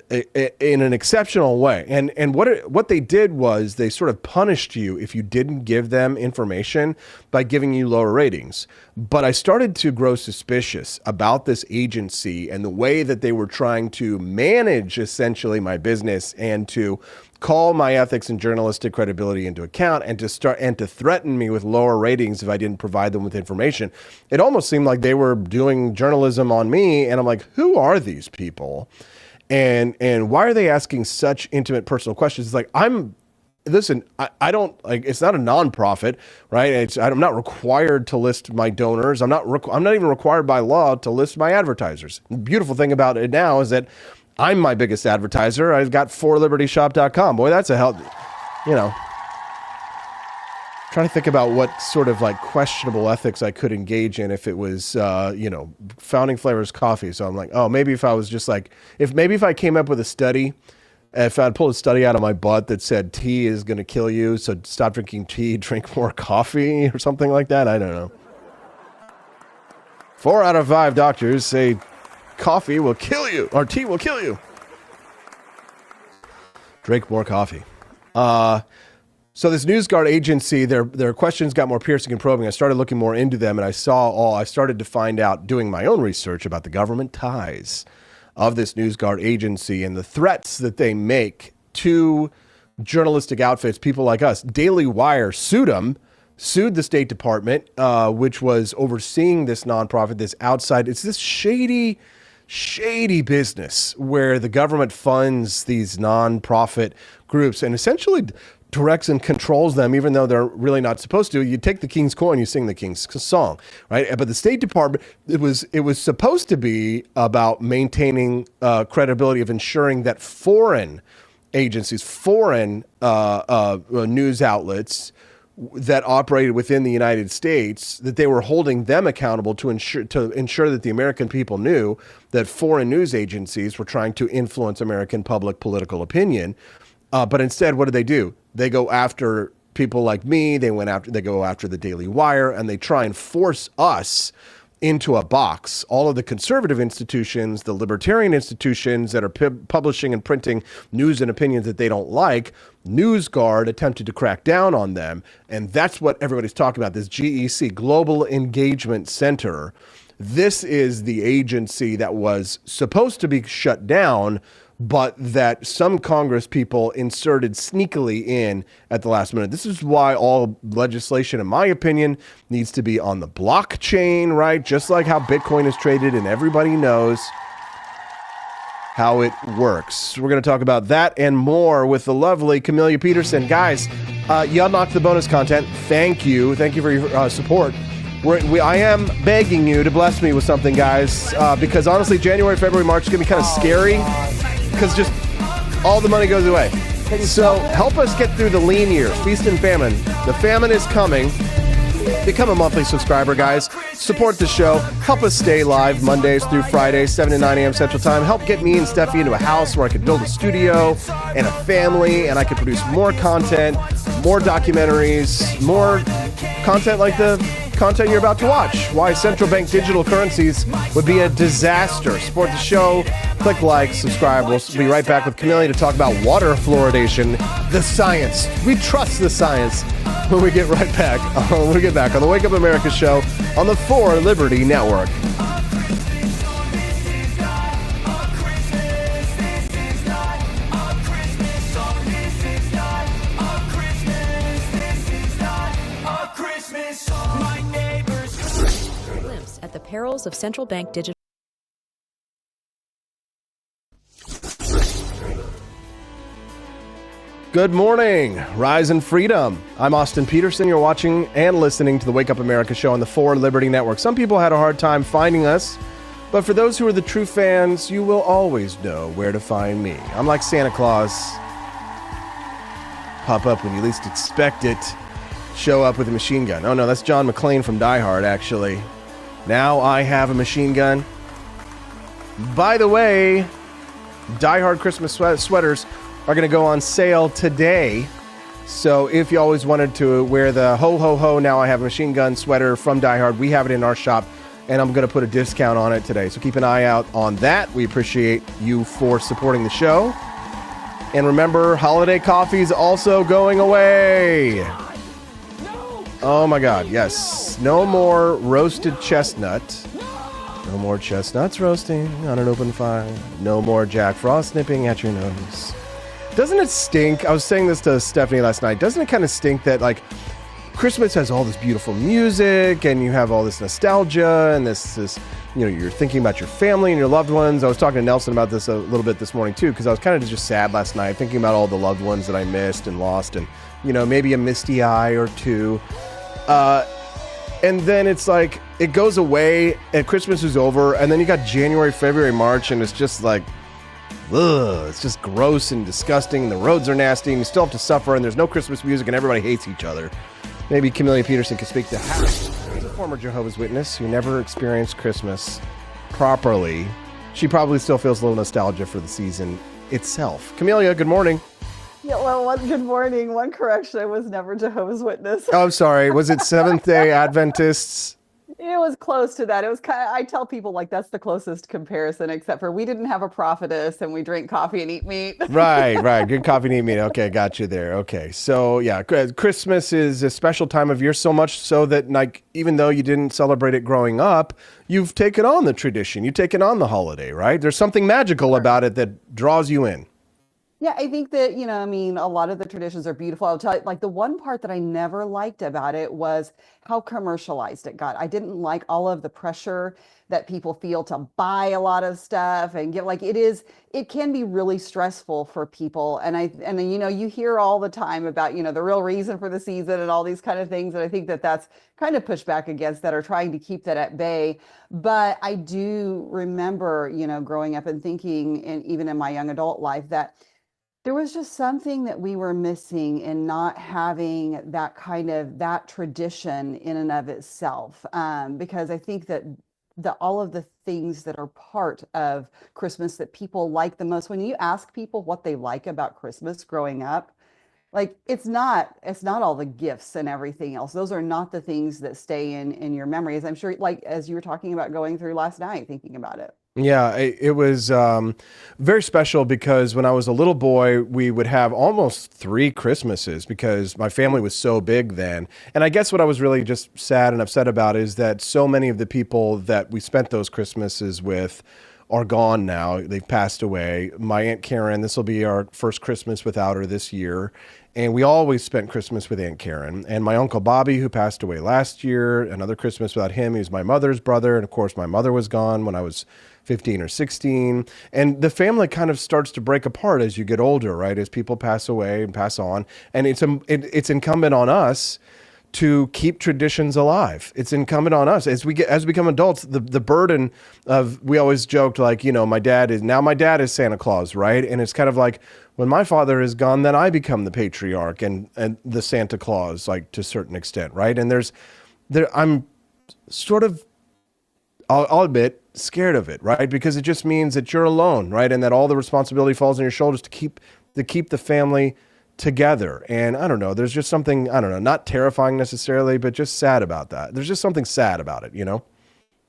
in an exceptional way. And what they did was they sort of punished you if you didn't give them information by giving you lower ratings. But I started to grow suspicious about this agency and the way that they were trying to manage essentially my business and to call my ethics and journalistic credibility into account and to threaten me with lower ratings if I didn't provide them with information. It almost seemed like they were doing journalism on me. And I'm like, who are these people? And why are they asking such intimate personal questions? It's like, I don't like, it's not a nonprofit, right? I'm not required to list my donors. I'm not even required by law to list my advertisers. The beautiful thing about it now is that I'm my biggest advertiser. I've got forlibertyshop.com. Boy, that's a help, trying to think about what sort of like questionable ethics I could engage in if it was, Founding Flavors coffee. So I'm like, oh, maybe if I was just like, if I came up with a study, if I'd pulled a study out of my butt that said tea is going to kill you, so stop drinking tea, drink more coffee or something like that. I don't know. 4 out of 5 doctors say coffee will kill you or tea will kill you. Drink more coffee. So this NewsGuard agency, their questions got more piercing and probing. I started looking more into them, and I started to find out, doing my own research about the government ties of this NewsGuard agency and the threats that they make to journalistic outfits, people like us. Daily Wire sued the State Department, which was overseeing this nonprofit, it's this shady business where the government funds these nonprofit groups and essentially directs and controls them, even though they're really not supposed to. You take the king's coin, you sing the king's song, right? But the State Department, it was supposed to be about maintaining credibility of ensuring that foreign agencies, foreign news outlets that operated within the United States, that they were holding them accountable to ensure that the American people knew that foreign news agencies were trying to influence American public political opinion. But instead, what do? They go after people like me. They go after the Daily Wire, and they try and force us into a box. All of the conservative institutions, the libertarian institutions that are publishing and printing news and opinions that they don't like, NewsGuard attempted to crack down on them. And that's what everybody's talking about, this GEC, Global Engagement Center. This is the agency that was supposed to be shut down, but that some Congress people inserted sneakily in at the last minute. This is why all legislation, in my opinion, needs to be on the blockchain, right? Just like how Bitcoin is traded, and everybody knows how it works. We're going to talk about that and more with the lovely Camellia Peterson. Guys, you unlocked the bonus content. Thank you. Thank you for your support. I am begging you to bless me with something, guys, because honestly, January, February, March is going to be kind of scary. Because just all the money goes away. So help us get through the lean years, feast and famine. The famine is coming. Become a monthly subscriber, guys. Support the show. Help us stay live Mondays through Fridays, 7 to 9 a.m. Central Time. Help get me and Steffi into a house where I could build a studio and a family, and I could produce more content, more documentaries, more content like the content you're about to watch. Why central bank digital currencies would be a disaster. Support the show. Click like, subscribe. We'll be right back with Camellia to talk about water fluoridation, the science. We trust the science when we get right back. When we get back on the Wake Up America show on the 4 Liberty Network. At the perils of central bank digital. Good morning, Rise and Freedom. I'm Austin Peterson. You're watching and listening to the Wake Up America show on the 4 Liberty Network. Some people had a hard time finding us, but for those who are the true fans, you will always know where to find me. I'm like Santa Claus. Pop up when you least expect it. Show up with a machine gun. Oh no, that's John McClane from Die Hard, actually. Now I have a machine gun. By the way, Die Hard Christmas sweaters are going to go on sale today. So if you always wanted to wear the ho ho ho, now I have a machine gun sweater from Die Hard, we have it in our shop, and I'm going to put a discount on it today. So keep an eye out on that. We appreciate you for supporting the show. And remember, holiday coffee is also going away. Oh my God, yes. No more roasted chestnut. No more chestnuts roasting on an open fire. No more Jack Frost nipping at your nose. Doesn't it stink? I was saying this to Stephanie last night. Doesn't it kind of stink that, like, Christmas has all this beautiful music and you have all this nostalgia and this, you know, you're thinking about your family and your loved ones. I was talking to Nelson about this a little bit this morning too, because I was kind of just sad last night thinking about all the loved ones that I missed and lost, and, you know, maybe a misty eye or two. And then it's like, it goes away and Christmas is over, and then you got January, February, March, and it's just like, ugh, it's just gross and disgusting. The roads are nasty, and you still have to suffer, and there's no Christmas music, and everybody hates each other. Maybe Camelia Peterson could speak to how. As a former Jehovah's Witness who never experienced Christmas properly, she probably still feels a little nostalgia for the season itself. Camelia, good morning. Yeah, well, good morning. One correction, I was never Jehovah's Witness. Oh, I'm sorry. Was it Seventh-day Adventists? It was close to that. It was kind of, I tell people, like, that's the closest comparison, except for we didn't have a prophetess and we drink coffee and eat meat. Right. Good coffee and eat meat. Okay, got you there. Okay, so yeah, Christmas is a special time of year, so much so that, like, even though you didn't celebrate it growing up, you've taken on the tradition. You've taken on the holiday, right? There's something magical about it that draws you in. Yeah, I think that, you know, I mean, a lot of the traditions are beautiful. I'll tell you, like, the one part that I never liked about it was how commercialized it got. I didn't like all of the pressure that people feel to buy a lot of stuff and get, like, it can be really stressful for people. And you know, you hear all the time about, you know, the real reason for the season and all these kind of things. And I think that that's kind of pushed back against that, or trying to keep that at bay. But I do remember, you know, growing up and thinking, and even in my young adult life, that there was just something that we were missing in not having that kind of, that tradition in and of itself. Because I think that all of the things that are part of Christmas that people like the most, when you ask people what they like about Christmas growing up, like, it's not all the gifts and everything else. Those are not the things that stay in your memories. I'm sure, like, as you were talking about going through last night, thinking about it. Yeah, it was very special because when I was a little boy, we would have almost 3 Christmases because my family was so big then. And I guess what I was really just sad and upset about is that so many of the people that we spent those Christmases with are gone now. They've passed away. My Aunt Karen, this will be our first Christmas without her this year. And we always spent Christmas with Aunt Karen. And my Uncle Bobby, who passed away last year, another Christmas without him. He was my mother's brother. And of course, my mother was gone when I was 15 or 16. And the family kind of starts to break apart as you get older, right? As people pass away and pass on. And it's incumbent on us to keep traditions alive. It's incumbent on us as we become adults. The burden of, we always joked, like, you know, my dad is Santa Claus, right? And it's kind of like, when my father is gone, then I become the patriarch and the Santa Claus, like, to a certain extent, right? And I'm sort of, I'll admit, scared of it, right? Because it just means that you're alone, right? And that all the responsibility falls on your shoulders to keep the family together. And I don't know, there's just something, I don't know, not terrifying necessarily, but just sad about that. There's just something sad about it, you know?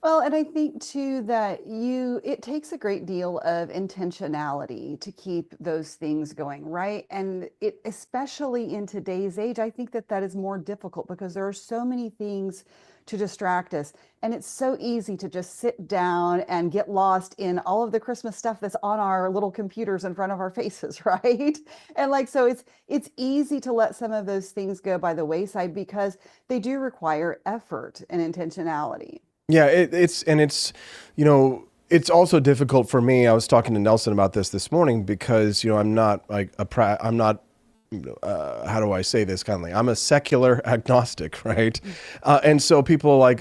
Well, and I think too that it takes a great deal of intentionality to keep those things going, right? And especially in today's age, I think that is more difficult because there are so many things to distract us. And it's so easy to just sit down and get lost in all of the Christmas stuff that's on our little computers in front of our faces, right? And, like, so it's easy to let some of those things go by the wayside because they do require effort and intentionality. Yeah, it's you know, it's also difficult for me. I was talking to Nelson about this morning because, you know, I'm not how do I say this kindly? I'm a secular agnostic, right? And so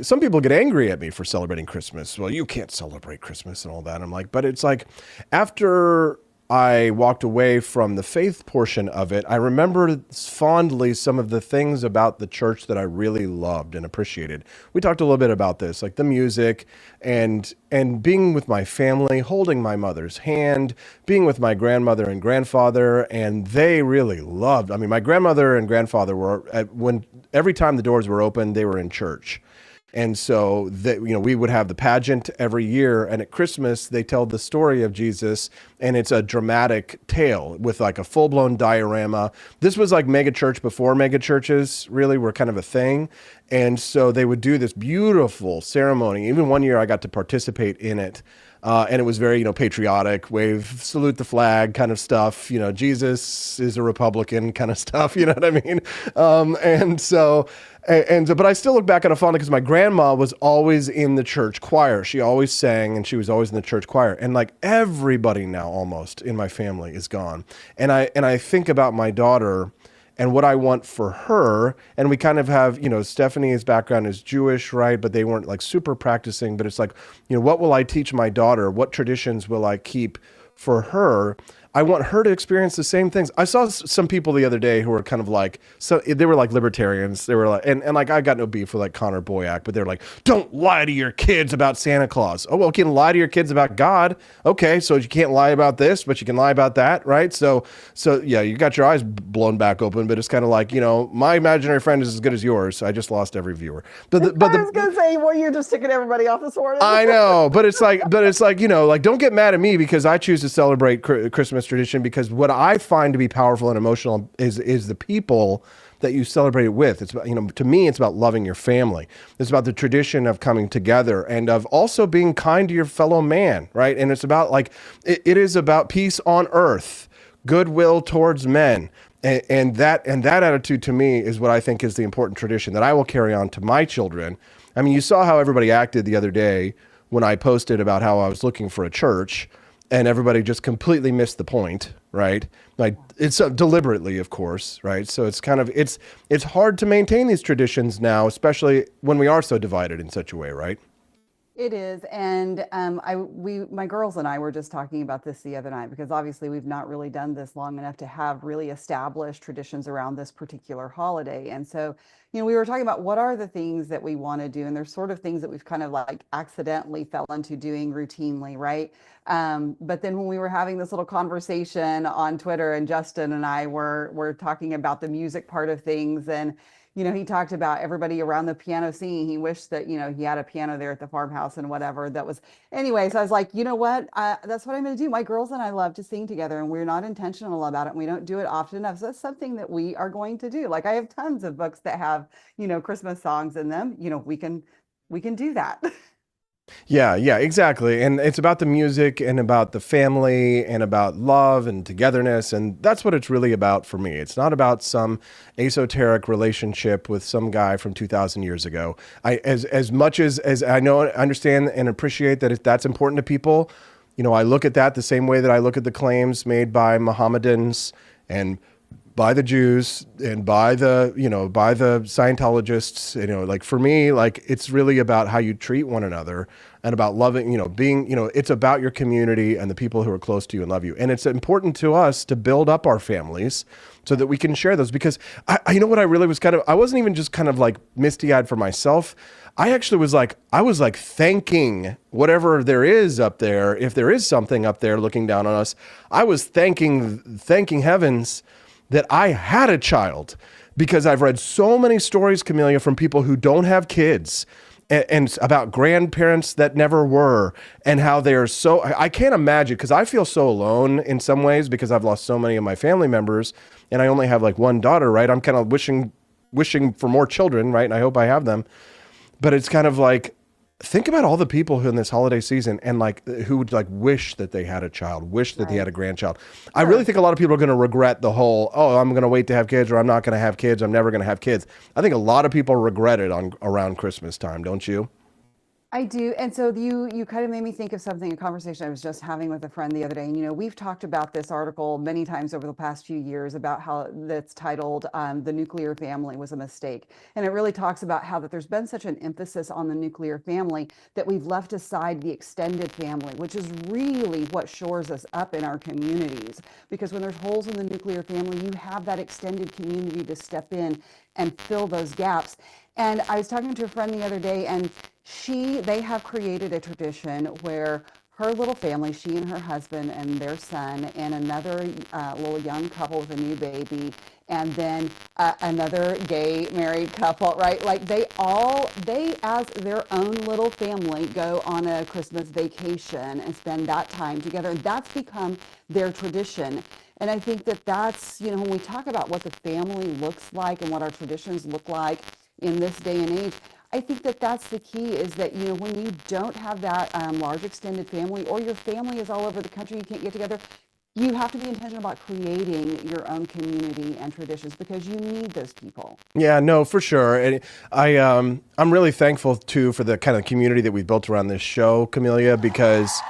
some people get angry at me for celebrating Christmas. Well, you can't celebrate Christmas and all that. I'm like, but it's like after I walked away from the faith portion of it, I remember fondly some of the things about the church that I really loved and appreciated. We talked a little bit about this, like the music and being with my family, holding my mother's hand, being with my grandmother and grandfather, and they really loved. I mean, my grandmother and grandfather when every time the doors were open, they were in church. And so we would have the pageant every year, and at Christmas they tell the story of Jesus, and it's a dramatic tale with like a full-blown diorama. This was like mega church before mega churches really were kind of a thing. And so they would do this beautiful ceremony. Even one year I got to participate in it. And it was very, patriotic, wave, salute the flag kind of stuff. Jesus is a Republican kind of stuff. You know what I mean? But I still look back on it fondly because my grandma was always in the church choir. She always sang, and she was always in the church choir. And like everybody now almost in my family is gone. And I think about my daughter and what I want for her. And we kind of have, Stephanie's background is Jewish, right? But they weren't like super practicing. But it's like, what will I teach my daughter? What traditions will I keep for her? I want her to experience the same things. I saw some people the other day who were kind of like, so they were like libertarians. They were like, and like, I got no beef with like Connor Boyack, but they're like, don't lie to your kids about Santa Claus. Oh, well, you can lie to your kids about God. Okay. So you can't lie about this, but you can lie about that. Right. So yeah, you got your eyes blown back open, but it's kind of like, my imaginary friend is as good as yours. I just lost every viewer. I was going to say, well, you're just ticking everybody off this morning. I know, but it's like, like, don't get mad at me because I choose to celebrate Christmas tradition, because what I find to be powerful and emotional is the people that you celebrate it with. It's about, to me, it's about loving your family. It's about the tradition of coming together and of also being kind to your fellow man, right? And it's about like, it is about peace on earth, goodwill towards men. And that attitude to me is what I think is the important tradition that I will carry on to my children. I mean, you saw how everybody acted the other day when I posted about how I was looking for a church. And everybody just completely missed the point, right? Like it's deliberately, of course, right? So it's kind of, it's hard to maintain these traditions now, especially when we are so divided in such a way, right? It is. And my girls and I were just talking about this the other night, because obviously we've not really done this long enough to have really established traditions around this particular holiday. And so, we were talking about what are the things that we want to do. And there's sort of things that we've kind of like accidentally fell into doing routinely, right? But then when we were having this little conversation on Twitter, and Justin and I were talking about the music part of things, and he talked about everybody around the piano singing. He wished that, he had a piano there at the farmhouse and whatever that was. Anyway, so I was like, you know what? That's what I'm going to do. My girls and I love to sing together, and we're not intentional about it. And we don't do it often enough. So that's something that we are going to do. Like I have tons of books that have, Christmas songs in them. We can do that. Yeah, exactly. And it's about the music and about the family and about love and togetherness. And that's what it's really about for me. It's not about some esoteric relationship with some guy from 2,000 years ago. As much as I know, understand and appreciate that that's important to people, I look at that the same way that I look at the claims made by Mohammedans and by the Jews and by the Scientologists. Like for me, like it's really about how you treat one another and about loving, being, it's about your community and the people who are close to you and love you. And it's important to us to build up our families so that we can share those, because what I really was I wasn't even just kind of like misty-eyed for myself. I actually was like, thanking whatever there is up there. If there is something up there looking down on us, I was thanking heavens that I had a child, because I've read so many stories, Camellia, from people who don't have kids and about grandparents that never were, and how they're so, I can't imagine, because I feel so alone in some ways because I've lost so many of my family members and I only have like one daughter, right? I'm kind of wishing for more children, right? And I hope I have them. But it's kind of like, think about all the people who in this holiday season and like who would like wish that they had a child, wish that they had a grandchild. Sure. I really think a lot of people are going to regret the whole, I'm going to wait to have kids, or I'm not going to have kids. I'm never going to have kids. I think a lot of people regret it around Christmas time. Don't you? I do. And so you kind of made me think of something, a conversation I was just having with a friend the other day. And, we've talked about this article many times over the past few years about how that's titled The Nuclear Family Was a Mistake. And it really talks about how that there's been such an emphasis on the nuclear family that we've left aside the extended family, which is really what shores us up in our communities. Because when there's holes in the nuclear family, you have that extended community to step in and fill those gaps. And I was talking to a friend the other day, and they have created a tradition where her little family, she and her husband and their son, and another little young couple with a new baby, and then another gay married couple, right? Like they as their own little family go on a Christmas vacation and spend that time together. And that's become their tradition. And I think that that's, when we talk about what the family looks like and what our traditions look like in this day and age, I think that that's the key is that, when you don't have that large extended family or your family is all over the country, you can't get together, you have to be intentional about creating your own community and traditions because you need those people. Yeah, no, for sure. And I'm really thankful too for the kind of community that we've built around this show, Camellia, because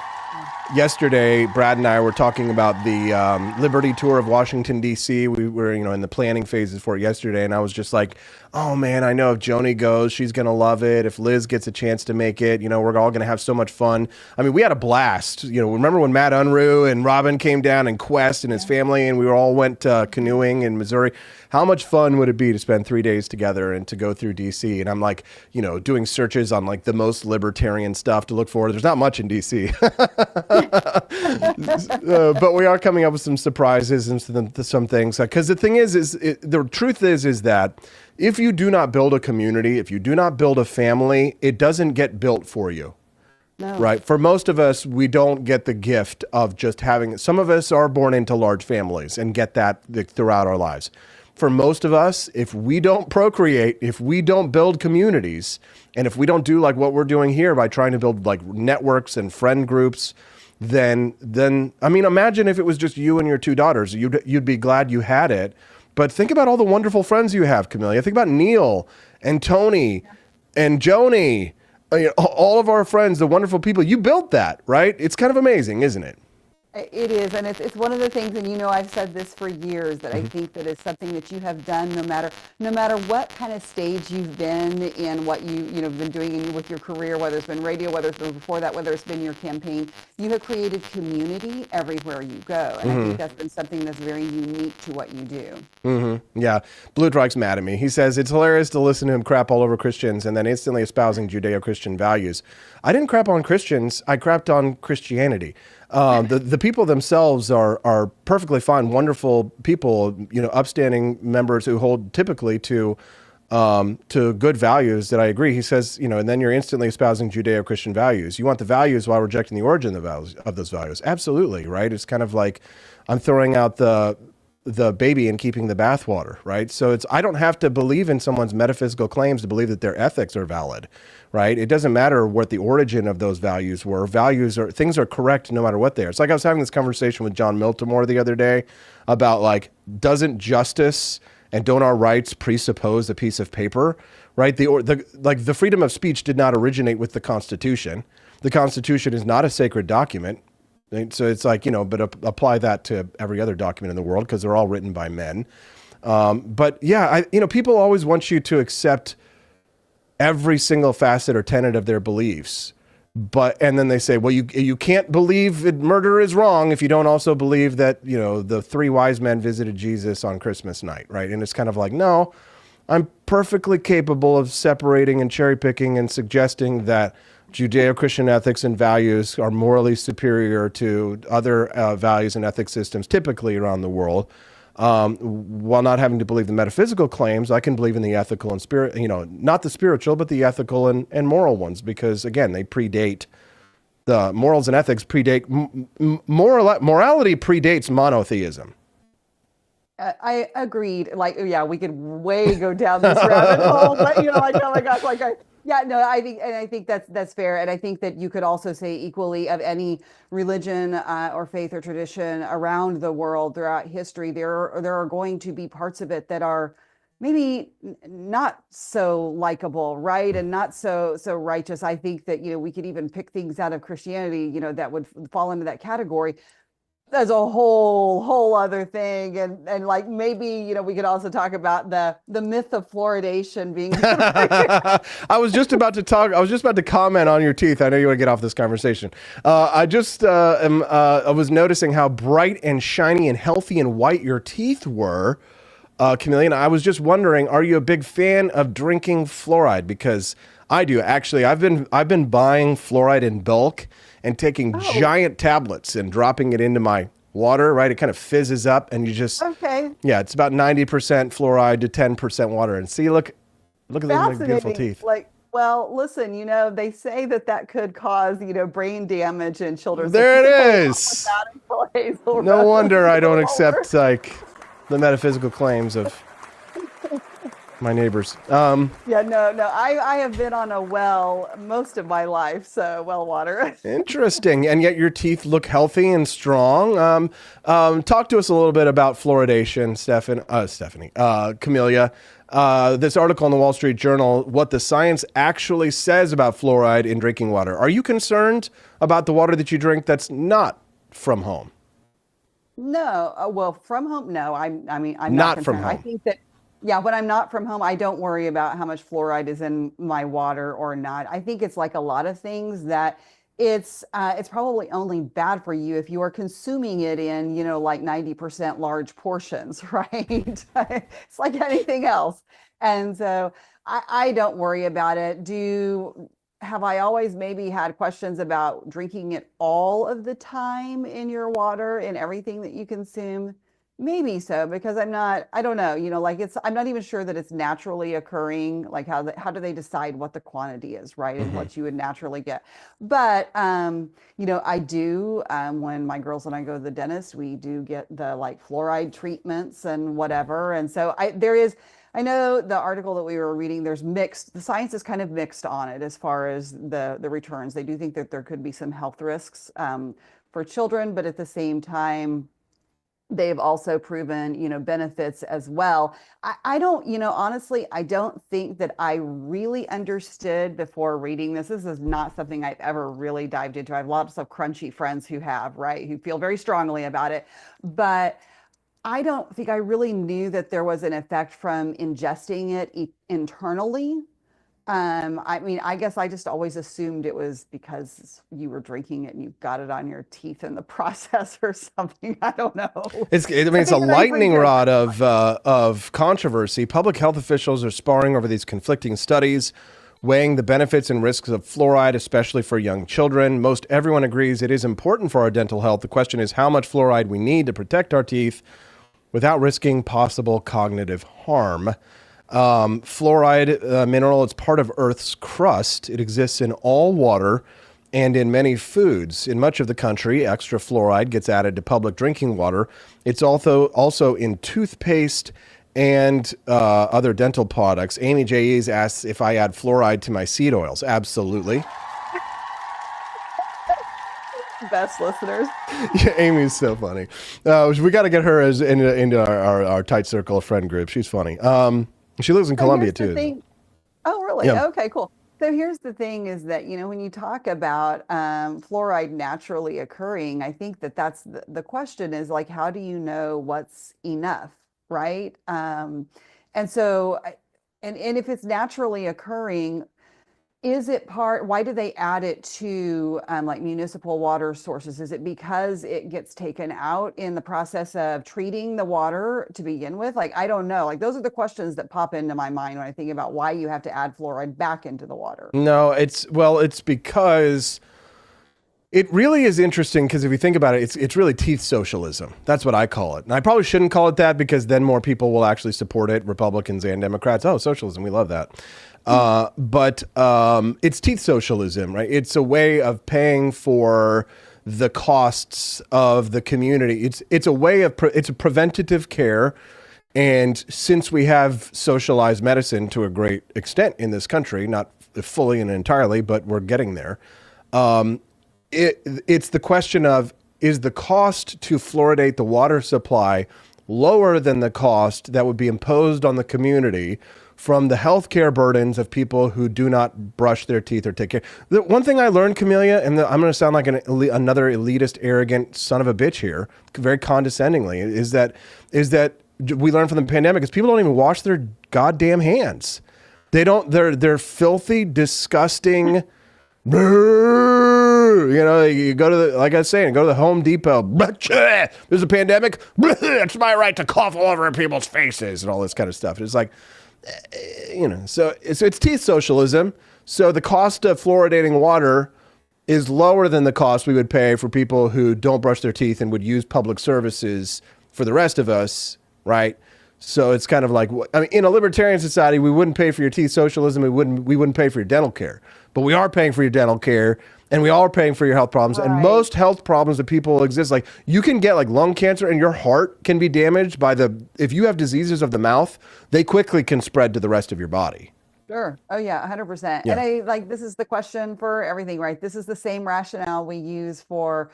yesterday, Brad and I were talking about the Liberty Tour of Washington, D.C. We were, in the planning phases for it yesterday, and I was just like, oh, man, I know if Joni goes, she's going to love it. If Liz gets a chance to make it, we're all going to have so much fun. I mean, we had a blast. Remember when Matt Unruh and Robin came down and Quest and his family, and we all went canoeing in Missouri? How much fun would it be to spend 3 days together and to go through D.C.? And I'm like, doing searches on like the most libertarian stuff to look for. There's not much in D.C. But we are coming up with some surprises and some things. Because the thing is the truth is that if you do not build a community, if you do not build a family, it doesn't get built for you. No. Right. For most of us, we don't get the gift of just having. Some of us are born into large families and get that throughout our lives. For most of us, if we don't procreate, if we don't build communities, and if we don't do like what we're doing here by trying to build like networks and friend groups, then I mean, imagine if it was just you and your two daughters. You'd be glad you had it. But think about all the wonderful friends you have, Camellia. Think about Neil and Tony and Joni. All of our friends, the wonderful people. You built that, right? It's kind of amazing, isn't it? It is, and it's one of the things, and I've said this for years, that I think that it's something that you have done no matter what kind of stage you've been in, what you've been doing with your career, whether it's been radio, whether it's been before that, whether it's been your campaign, you have created community everywhere you go, and I think that's been something that's very unique to what you do. Mm-hmm. Yeah, Blue Drike's mad at me. He says, it's hilarious to listen to him crap all over Christians and then instantly espousing Judeo-Christian values. I didn't crap on Christians, I crapped on Christianity. The people themselves are perfectly fine, wonderful people, upstanding members who hold typically to good values that I agree. He says, and then you're instantly espousing Judeo-Christian values. You want the values while rejecting the origin of those values. Absolutely, right? It's kind of like I'm throwing out the baby and keeping the bathwater, right? So I don't have to believe in someone's metaphysical claims to believe that their ethics are valid, right? It doesn't matter what the origin of those values were. Things are correct no matter what they are. It's like I was having this conversation with John Miltimore the other day about like, doesn't justice and don't our rights presuppose a piece of paper, right? The freedom of speech did not originate with the Constitution. The Constitution is not a sacred document. So it's like, but apply that to every other document in the world because they're all written by men. But yeah, people always want you to accept every single facet or tenet of their beliefs. And then they say, well, you can't believe that murder is wrong if you don't also believe that, the three wise men visited Jesus on Christmas night, right? And it's kind of like, no, I'm perfectly capable of separating and cherry picking and suggesting that Judeo-Christian ethics and values are morally superior to other values and ethics systems typically around the world. While not having to believe the metaphysical claims, I can believe in the ethical and spirit, not the spiritual, but the ethical and moral ones, because again, they predate the morals and ethics morality predates monotheism. I agreed. Like, yeah, we could go down this rabbit hole, but oh my gosh, yeah, no, I think that's fair, and I think that you could also say equally of any religion or faith or tradition around the world throughout history, there are going to be parts of it that are maybe not so likable, right? And not so righteous. I think that, we could even pick things out of Christianity, that would fall into that category. That's a whole other thing. And like maybe, we could also talk about the myth of fluoridation being I was just about to comment on your teeth. I know you want to get off this conversation. I was noticing how bright and shiny and healthy and white your teeth were. Chameleon, I was just wondering, are you a big fan of drinking fluoride? Because I do. Actually, I've been buying fluoride in bulk and taking giant tablets and dropping it into my water, right? It kind of fizzes up and you just... Okay. Yeah, it's about 90% fluoride to 10% water. And see, look at those beautiful teeth. Well, listen, they say that could cause, brain damage in children. There it is. No wonder I don't accept, the metaphysical claims of my neighbors. Yeah, no. I have been on a well most of my life, so well water. Interesting. And yet your teeth look healthy and strong. Talk to us a little bit about fluoridation, Camellia. This article in the Wall Street Journal, what the science actually says about fluoride in drinking water. Are you concerned about the water that you drink that's not from home? No, well, from home, no. I'm not from home. I think that, when I'm not from home, I don't worry about how much fluoride is in my water or not. I think it's like a lot of things that it's probably only bad for you if you are consuming it in, like 90% large portions, right? It's like anything else. And so I don't worry about it. Have I always maybe had questions about drinking it all of the time in your water, in everything that you consume? Maybe so, because I don't know, I'm not even sure that it's naturally occurring. Like how do they decide what the quantity is, right? And what you would naturally get. But, I do, when my girls and I go to the dentist, we do get the fluoride treatments and whatever. And so I know the article that we were reading, the science is kind of mixed on it as far as the returns. They do think that there could be some health risks for children, but at the same time, they've also proven, benefits as well. I don't, honestly, I don't think that I really understood before reading this. This is not something I've ever really dived into. I have lots of crunchy friends who have, right, who feel very strongly about it. But I don't think I really knew that there was an effect from ingesting it internally. I guess I just always assumed it was because you were drinking it and you got it on your teeth in the process or something. I don't know. It's a lightning rod of controversy. Public health officials are sparring over these conflicting studies, weighing the benefits and risks of fluoride, especially for young children. Most everyone agrees it is important for our dental health. The question is how much fluoride we need to protect our teeth without risking possible cognitive harm. Fluoride mineral, it's part of Earth's crust. It exists in all water and in many foods. In much of the country, extra fluoride gets added to public drinking water. It's also in toothpaste and other dental products. Amy J.E.'s asks if I add fluoride to my seed oils. Absolutely. Best listeners. Yeah, Amy's so funny. We got to get her into our tight circle of friend group. She's funny. She lives in Colombia too. Oh, really? Yeah. Okay, cool. So here's the thing is that, when you talk about fluoride naturally occurring, I think that's the question is how do you know what's enough, right? And so, and if it's naturally occurring, is it why do they add it to municipal water sources? Is it because it gets taken out in the process of treating the water to begin with? I don't know. Those are the questions that pop into my mind when I think about why you have to add fluoride back into the water. No, it's because it really is interesting because if you think about it, it's really teeth socialism. That's what I call it. And I probably shouldn't call it that because then more people will actually support it, Republicans and Democrats. Oh, socialism, we love that. But it's teeth socialism, right? It's a way of paying for the costs of the community. It's a way of it's a preventative care. And since we have socialized medicine to a great extent in this country, not fully and entirely, but we're getting there. It's the question of, is the cost to fluoridate the water supply lower than the cost that would be imposed on the community from the healthcare burdens of people who do not brush their teeth or take care. The one thing I learned, Camellia, and I'm going to sound like another elitist, arrogant son of a bitch here, very condescendingly, is that we learned from the pandemic is people don't even wash their goddamn hands. They don't. They're filthy, disgusting. You know, you go to the, like I was saying, go to the Home Depot. There's a pandemic. It's my right to cough all over people's faces and all this kind of stuff. It's like, you know, so it's teeth socialism. So the cost of fluoridating water is lower than the cost we would pay for people who don't brush their teeth and would use public services for the rest of us, right? So it's kind of like, I mean, in a libertarian society, we wouldn't pay for your teeth socialism. We wouldn't pay for your dental care, but we are paying for your dental care, and we are paying for your health problems. Right. And most health problems that people exist, like you can get like lung cancer, and your heart can be damaged by if you have diseases of the mouth, they quickly can spread to the rest of your body. Sure. Oh yeah, 100%. Yeah. And this is the question for everything, right? This is the same rationale we use for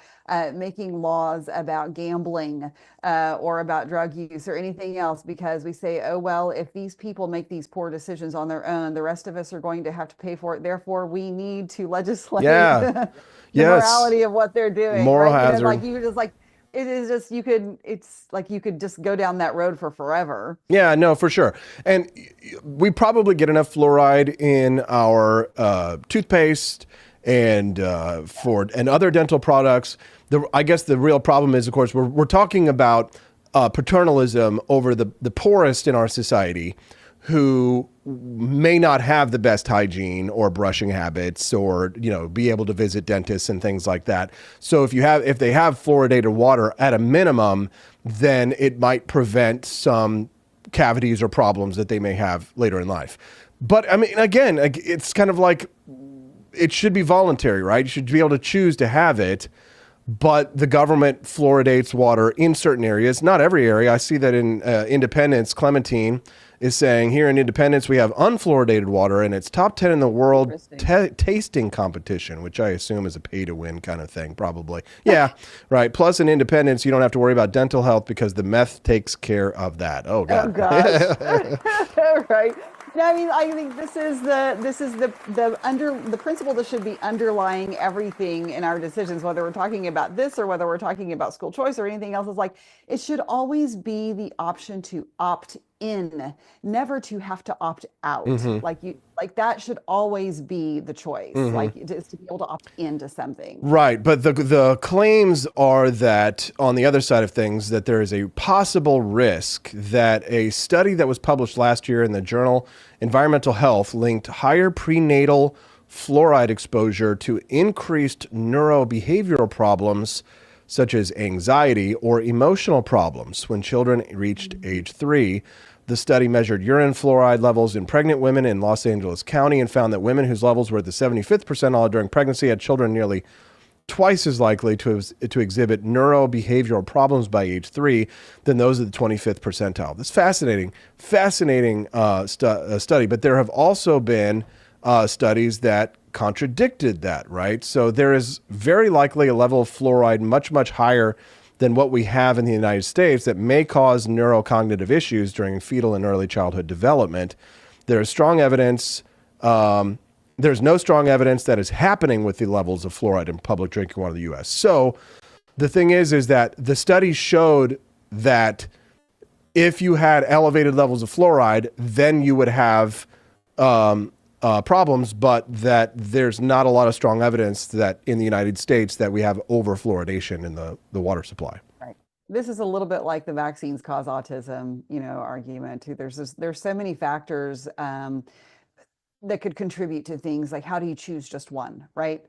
making laws about gambling or about drug use or anything else, because we say, oh, well, if these people make these poor decisions on their own, the rest of us are going to have to pay for it. Therefore, we need to legislate the morality of what they're doing. Moral right? hazard. You know, like you just like, it is just, it's like you could just go down that road for forever. Yeah, no, for sure. And we probably get enough fluoride in our toothpaste and other dental products. I guess the real problem is, of course, we're talking about paternalism over the poorest in our society, who may not have the best hygiene or brushing habits, or, you know, be able to visit dentists and things like that. So if they have fluoridated water at a minimum, then it might prevent some cavities or problems that they may have later in life. But I mean, again, it's kind of like it should be voluntary, right? You should be able to choose to have it. But the government fluoridates water in certain areas, not every area. I see that in Independence, Clementine is saying here in Independence, we have unfluoridated water, and it's top 10 in the world tasting competition, which I assume is a pay to win kind of thing, probably. Yeah, right. Plus in Independence, you don't have to worry about dental health because the meth takes care of that. Oh, God. Oh, gosh. Right. No, I mean, I think this is the principle that should be underlying everything in our decisions, whether we're talking about this or whether we're talking about school choice or anything else. Is like, it should always be the option to opt in, never to have to opt out. Mm-hmm. Like that should always be the choice. Mm-hmm. Like is to be able to opt into something. Right, but the claims are that on the other side of things, that there is a possible risk that a study that was published last year in the journal Environmental Health linked higher prenatal fluoride exposure to increased neurobehavioral problems such as anxiety or emotional problems when children reached age 3. The study measured urine fluoride levels in pregnant women in Los Angeles County and found that women whose levels were at the 75th percentile during pregnancy had children nearly twice as likely to exhibit neurobehavioral problems by age 3 than those at the 25th percentile. That's fascinating study. But there have also been studies that contradicted that, right? So there is very likely a level of fluoride much, much higher than what we have in the United States that may cause neurocognitive issues during fetal and early childhood development. There is strong evidence. There's no strong evidence that is happening with the levels of fluoride in public drinking water in the U.S. So the thing is that the study showed that if you had elevated levels of fluoride, then you would have problems, but that there's not a lot of strong evidence that in the United States that we have over fluoridation in the water supply. Right. This is a little bit like the vaccines cause autism, argument too. There's so many factors that could contribute to things like, how do you choose just one, right?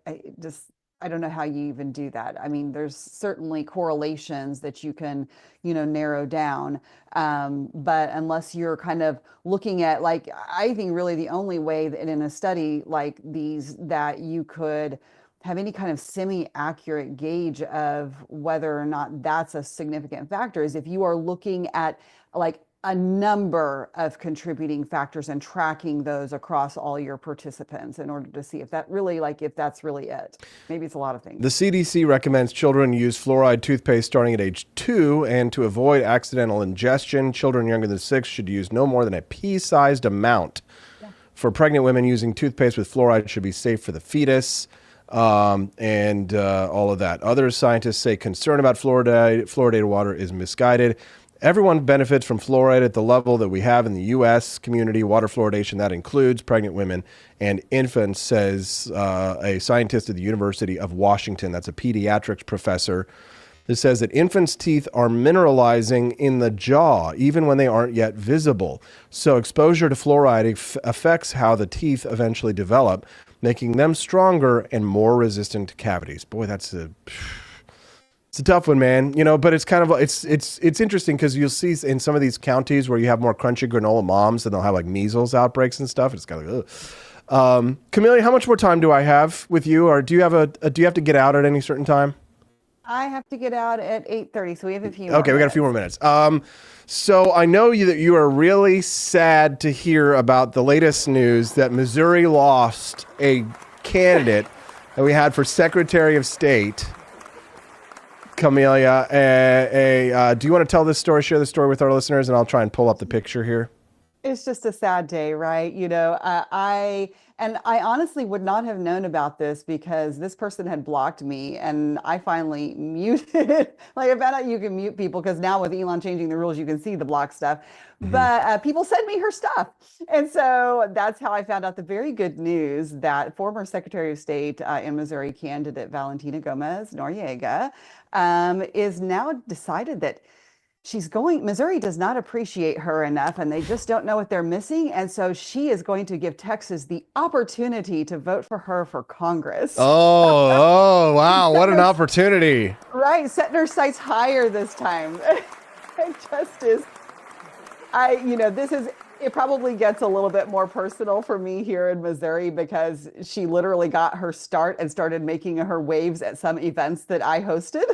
I don't know how you even do that. I mean, there's certainly correlations that you can, narrow down. But unless you're kind of looking at, like, I think really the only way that in a study like these that you could have any kind of semi-accurate gauge of whether or not that's a significant factor is if you are looking at like a number of contributing factors and tracking those across all your participants in order to see if that really, if that's really it. Maybe it's a lot of things. The CDC recommends children use fluoride toothpaste starting at age 2, and to avoid accidental ingestion, children younger than 6 should use no more than a pea-sized amount. Yeah. For pregnant women, using toothpaste with fluoride should be safe for the fetus, and all of that. Other scientists say concern about fluoridated water is misguided. Everyone benefits from fluoride at the level that we have in the U.S. community. Water fluoridation, that includes pregnant women and infants, says a scientist at the University of Washington. That's a pediatrics professor. This says that infants' teeth are mineralizing in the jaw, even when they aren't yet visible. So exposure to fluoride affects how the teeth eventually develop, making them stronger and more resistant to cavities. Boy, it's a tough one, man. But it's kind of it's interesting because you'll see in some of these counties where you have more crunchy granola moms, and they'll have like measles outbreaks and stuff. It's kind of Camelia, how much more time do I have with you, or do you have to get out at any certain time? I have to get out at 8:30, so we have a few. Okay, we got a few more minutes. So I know that you are really sad to hear about the latest news that Missouri lost a candidate that we had for Secretary of State. Camelia, do you want to tell this story, share the story with our listeners, and I'll try and pull up the picture here? It's just a sad day, right? I honestly would not have known about this because this person had blocked me, and I finally muted. I found out you can mute people because now with Elon changing the rules, you can see the block stuff. Mm-hmm. But people send me her stuff, and so that's how I found out the very good news that former Secretary of State in Missouri candidate Valentina Gomez Noriega is now decided that Missouri does not appreciate her enough, and they just don't know what they're missing. And so she is going to give Texas the opportunity to vote for her for Congress. Oh, wow. What an opportunity. Right. Setting her sights higher this time. It just is. It probably gets a little bit more personal for me here in Missouri because she literally got her start and started making her waves at some events that I hosted.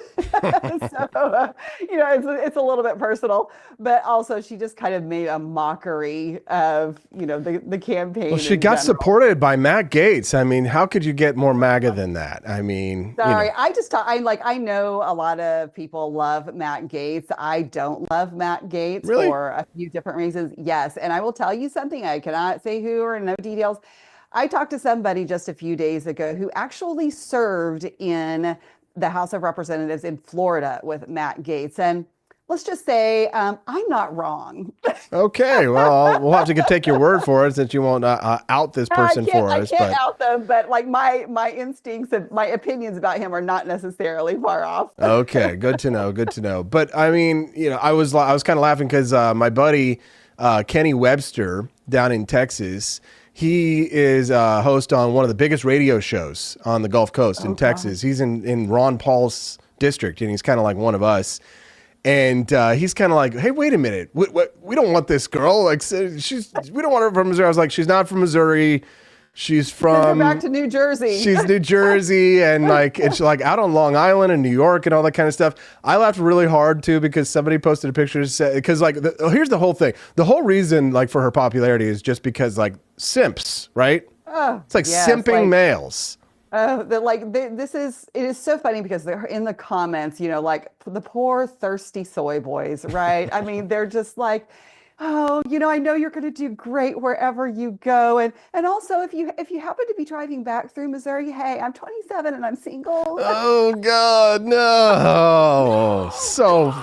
So, it's a little bit personal, but also she just kind of made a mockery of, the campaign. Well, she got supported by Matt Gaetz. I mean, how could you get more MAGA than that? I mean, sorry, I know a lot of people love Matt Gaetz. I don't love Matt Gaetz for a few different reasons. Yes. And I will tell you something. I cannot say who or no details. I talked to somebody just a few days ago who actually served in the House of Representatives in Florida with Matt Gaetz. And let's just say I'm not wrong. Okay. Well, we'll have to take your word for it since you won't out this person for us. I can't out them, but my instincts and my opinions about him are not necessarily far off. Okay. Good to know. Good to know. But I mean, I was kind of laughing because my buddy, Kenny Webster down in Texas, he is a host on one of the biggest radio shows on the Gulf Coast in Texas. He's in Ron Paul's district, and he's kind of like one of us. And he's kind of like, hey, wait a minute. We don't want this girl. We don't want her from Missouri. I was like, she's not from Missouri. She's from back to New Jersey. She's New Jersey, and it's like out on Long Island and New York and all that kind of stuff. I laughed really hard too because somebody posted a picture because here's the whole thing. The whole reason for her popularity is just because simps, right? Oh, it's simping males. It is so funny because they're in the comments, the poor thirsty soy boys, right? I mean, they're just like, oh, I know you're going to do great wherever you go. And also if you happen to be driving back through Missouri, hey, I'm 27 and I'm single. Oh God, no. So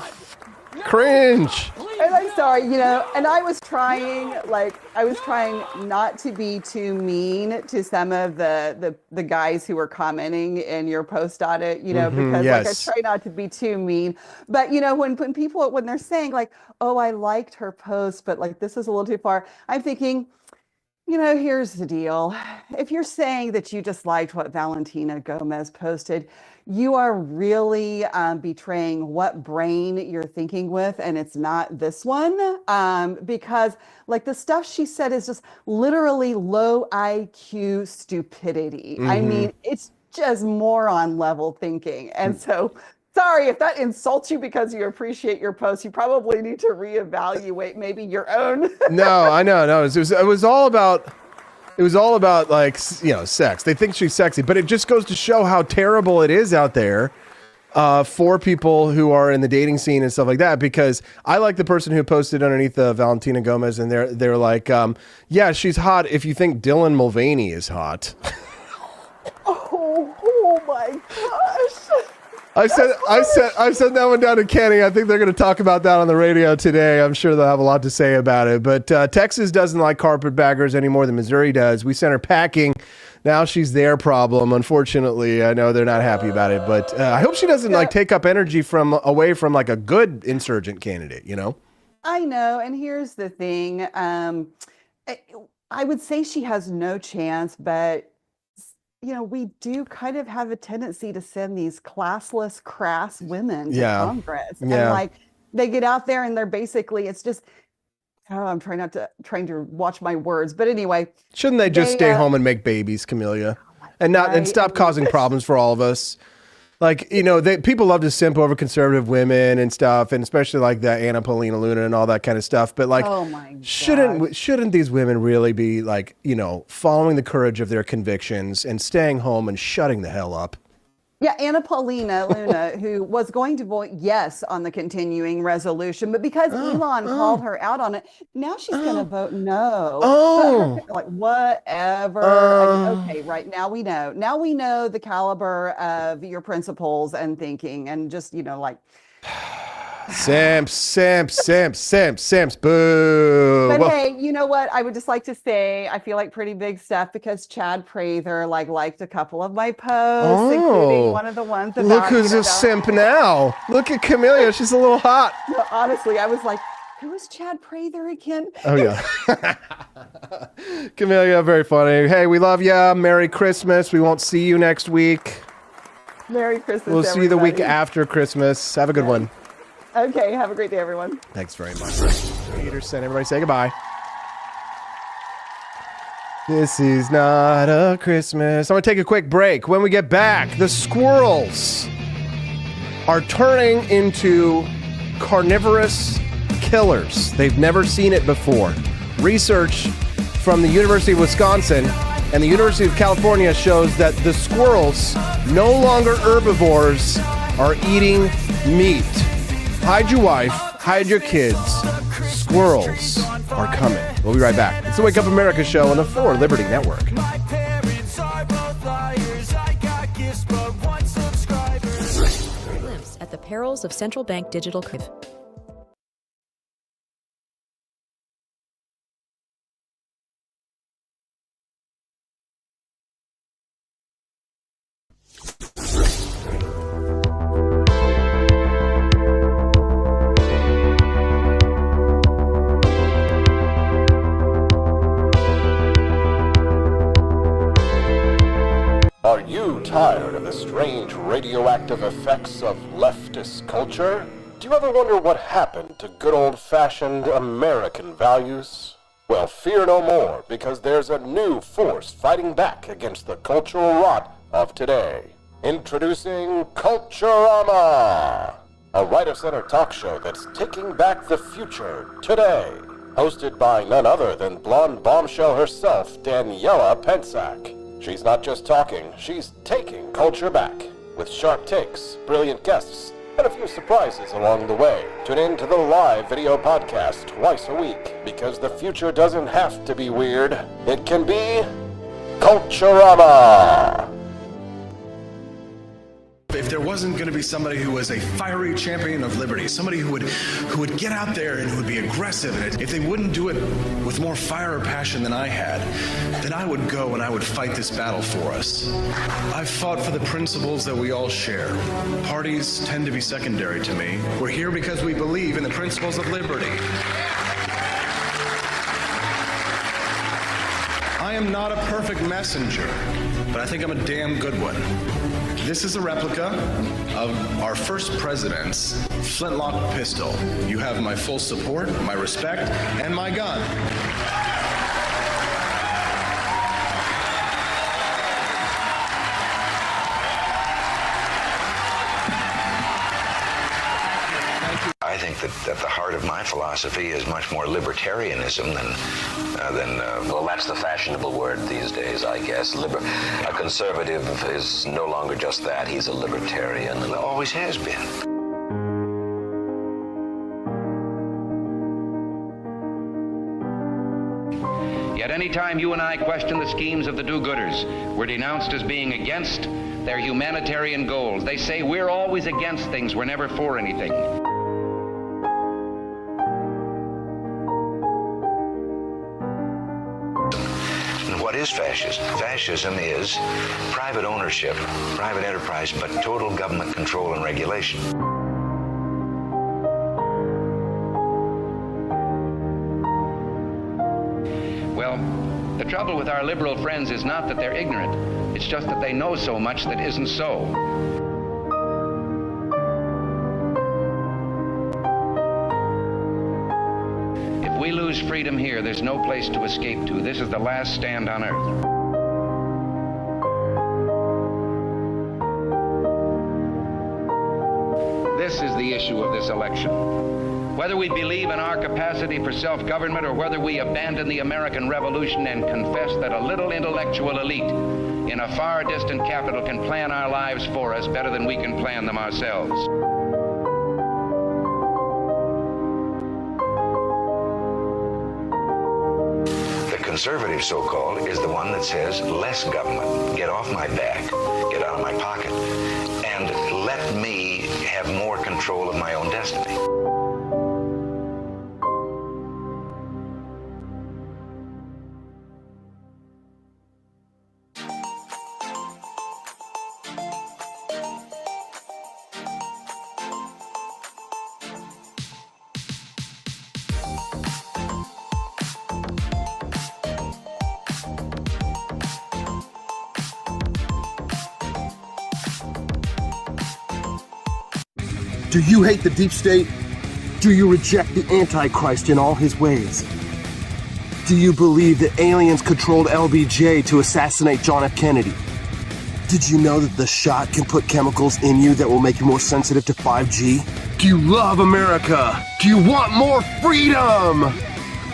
cringe. And I'm sorry, and I was trying not to be too mean to some of the guys who were commenting in your post on it, because yes. I try not to be too mean. But when people when they're saying oh, I liked her post, but this is a little too far, I'm thinking, here's the deal. If you're saying that you just liked what Valentina Gomez posted, you are really betraying what brain you're thinking with, and it's not this one, because the stuff she said is just literally low IQ stupidity. Mm-hmm. I mean, it's just moron level thinking. And so Sorry, if that insults you because you appreciate your post, you probably need to reevaluate maybe your own. No, I know. No, it was all about. It was all about like sex. They think she's sexy, but it just goes to show how terrible it is out there for people who are in the dating scene and stuff like that. Because I like the person who posted underneath Valentina Gomez, and they're like, yeah, she's hot if you think Dylan Mulvaney is hot. Oh my gosh. I sent that one down to Kenny. I think they're going to talk about that on the radio today. I'm sure they'll have a lot to say about it. But Texas doesn't like carpetbaggers any more than Missouri does. We sent her packing. Now she's their problem. Unfortunately, I know they're not happy about it. But I hope she doesn't take up energy away from like a good insurgent candidate. I know. And here's the thing. I would say she has no chance, but we do kind of have a tendency to send these classless, crass women to Congress. And like they get out there and they're basically, it's just, I'm trying to watch my words. But anyway. Shouldn't they just stay home and make babies, Camellia? And stop causing problems for all of us? Like, people love to simp over conservative women and stuff, and especially like the Anna Paulina Luna and all that kind of stuff. But like, shouldn't these women really be like, following the courage of their convictions and staying home and shutting the hell up? Yeah, Anna Paulina Luna, who was going to vote yes on the continuing resolution, but because Elon called her out on it, now she's going to vote no. Like, whatever. Okay, right, now we know. Now we know the caliber of your principles and thinking, and just, like... Simps, boo. But hey, you know what? I would just like to say, I feel like pretty big stuff because Chad Prather liked a couple of my posts, including one of the ones about... Look who's a simp now. Look at Camellia. She's a little hot. No, honestly, I was like, who is Chad Prather again? Oh, yeah. Camellia, very funny. Hey, we love ya. Merry Christmas. We won't see you next week. Merry Christmas, We'll see you the week after Christmas. Have a good one. Okay, have a great day, everyone. Thanks very much. Peterson, everybody say goodbye. This is not a Christmas. I'm going to take a quick break. When we get back, the squirrels are turning into carnivorous killers. They've never seen it before. Research from the University of Wisconsin and the University of California shows that the squirrels, no longer herbivores, are eating meat. Hide your wife, hide your kids. Squirrels are coming. We'll be right back. It's the Wake Up America show on the 4 Liberty Network. Lives at the perils of central bank digital. Are you tired of the strange radioactive effects of leftist culture? Do you ever wonder what happened to good old-fashioned American values? Well, fear no more, because there's a new force fighting back against the cultural rot of today. Introducing Culturama, a right-of-center talk show that's taking back the future today. Hosted by none other than blonde bombshell herself, Daniela Pensack. She's not just talking, she's taking culture back. With sharp takes, brilliant guests, and a few surprises along the way. Tune in to the live video podcast twice a week, because the future doesn't have to be weird. It can be Culturama. If there wasn't going to be somebody who was a fiery champion of liberty, somebody who would get out there and who would be aggressive, and if they wouldn't do it with more fire or passion than I had, then I would go and I would fight this battle for us. I've fought for the principles that we all share. Parties tend to be secondary to me. We're here because we believe in the principles of liberty. I am not a perfect messenger, but I think I'm a damn good one. This is a replica of our first president's flintlock pistol. You have my full support, my respect, and my gun. philosophy is much more libertarianism than well, that's the fashionable word these days, I guess. A conservative is no longer just that. He's a libertarian, and always has been. Yet any time you and I question the schemes of the do-gooders, we're denounced as being against their humanitarian goals. They say we're always against things, we're never for anything. And what is fascism? Fascism is private ownership, private enterprise, but total government control and regulation. Well, the trouble with our liberal friends is not that they're ignorant. It's just that they know so much that isn't so. If we lose freedom here, there's no place to escape to. This is the last stand on earth. This is the issue of this election. Whether we believe in our capacity for self-government or whether we abandon the American Revolution and confess that a little intellectual elite in a far distant capital can plan our lives for us better than we can plan them ourselves. The conservative, so-called, is the one that says less government, get off my back, get out of my pocket, and let me have more control of my own destiny. Do you hate the deep state? Do you reject the Antichrist in all his ways? Do you believe that aliens controlled LBJ to assassinate John F. Kennedy? Did you know that the shot can put chemicals in you that will make you more sensitive to 5G? Do you love America? Do you want more freedom?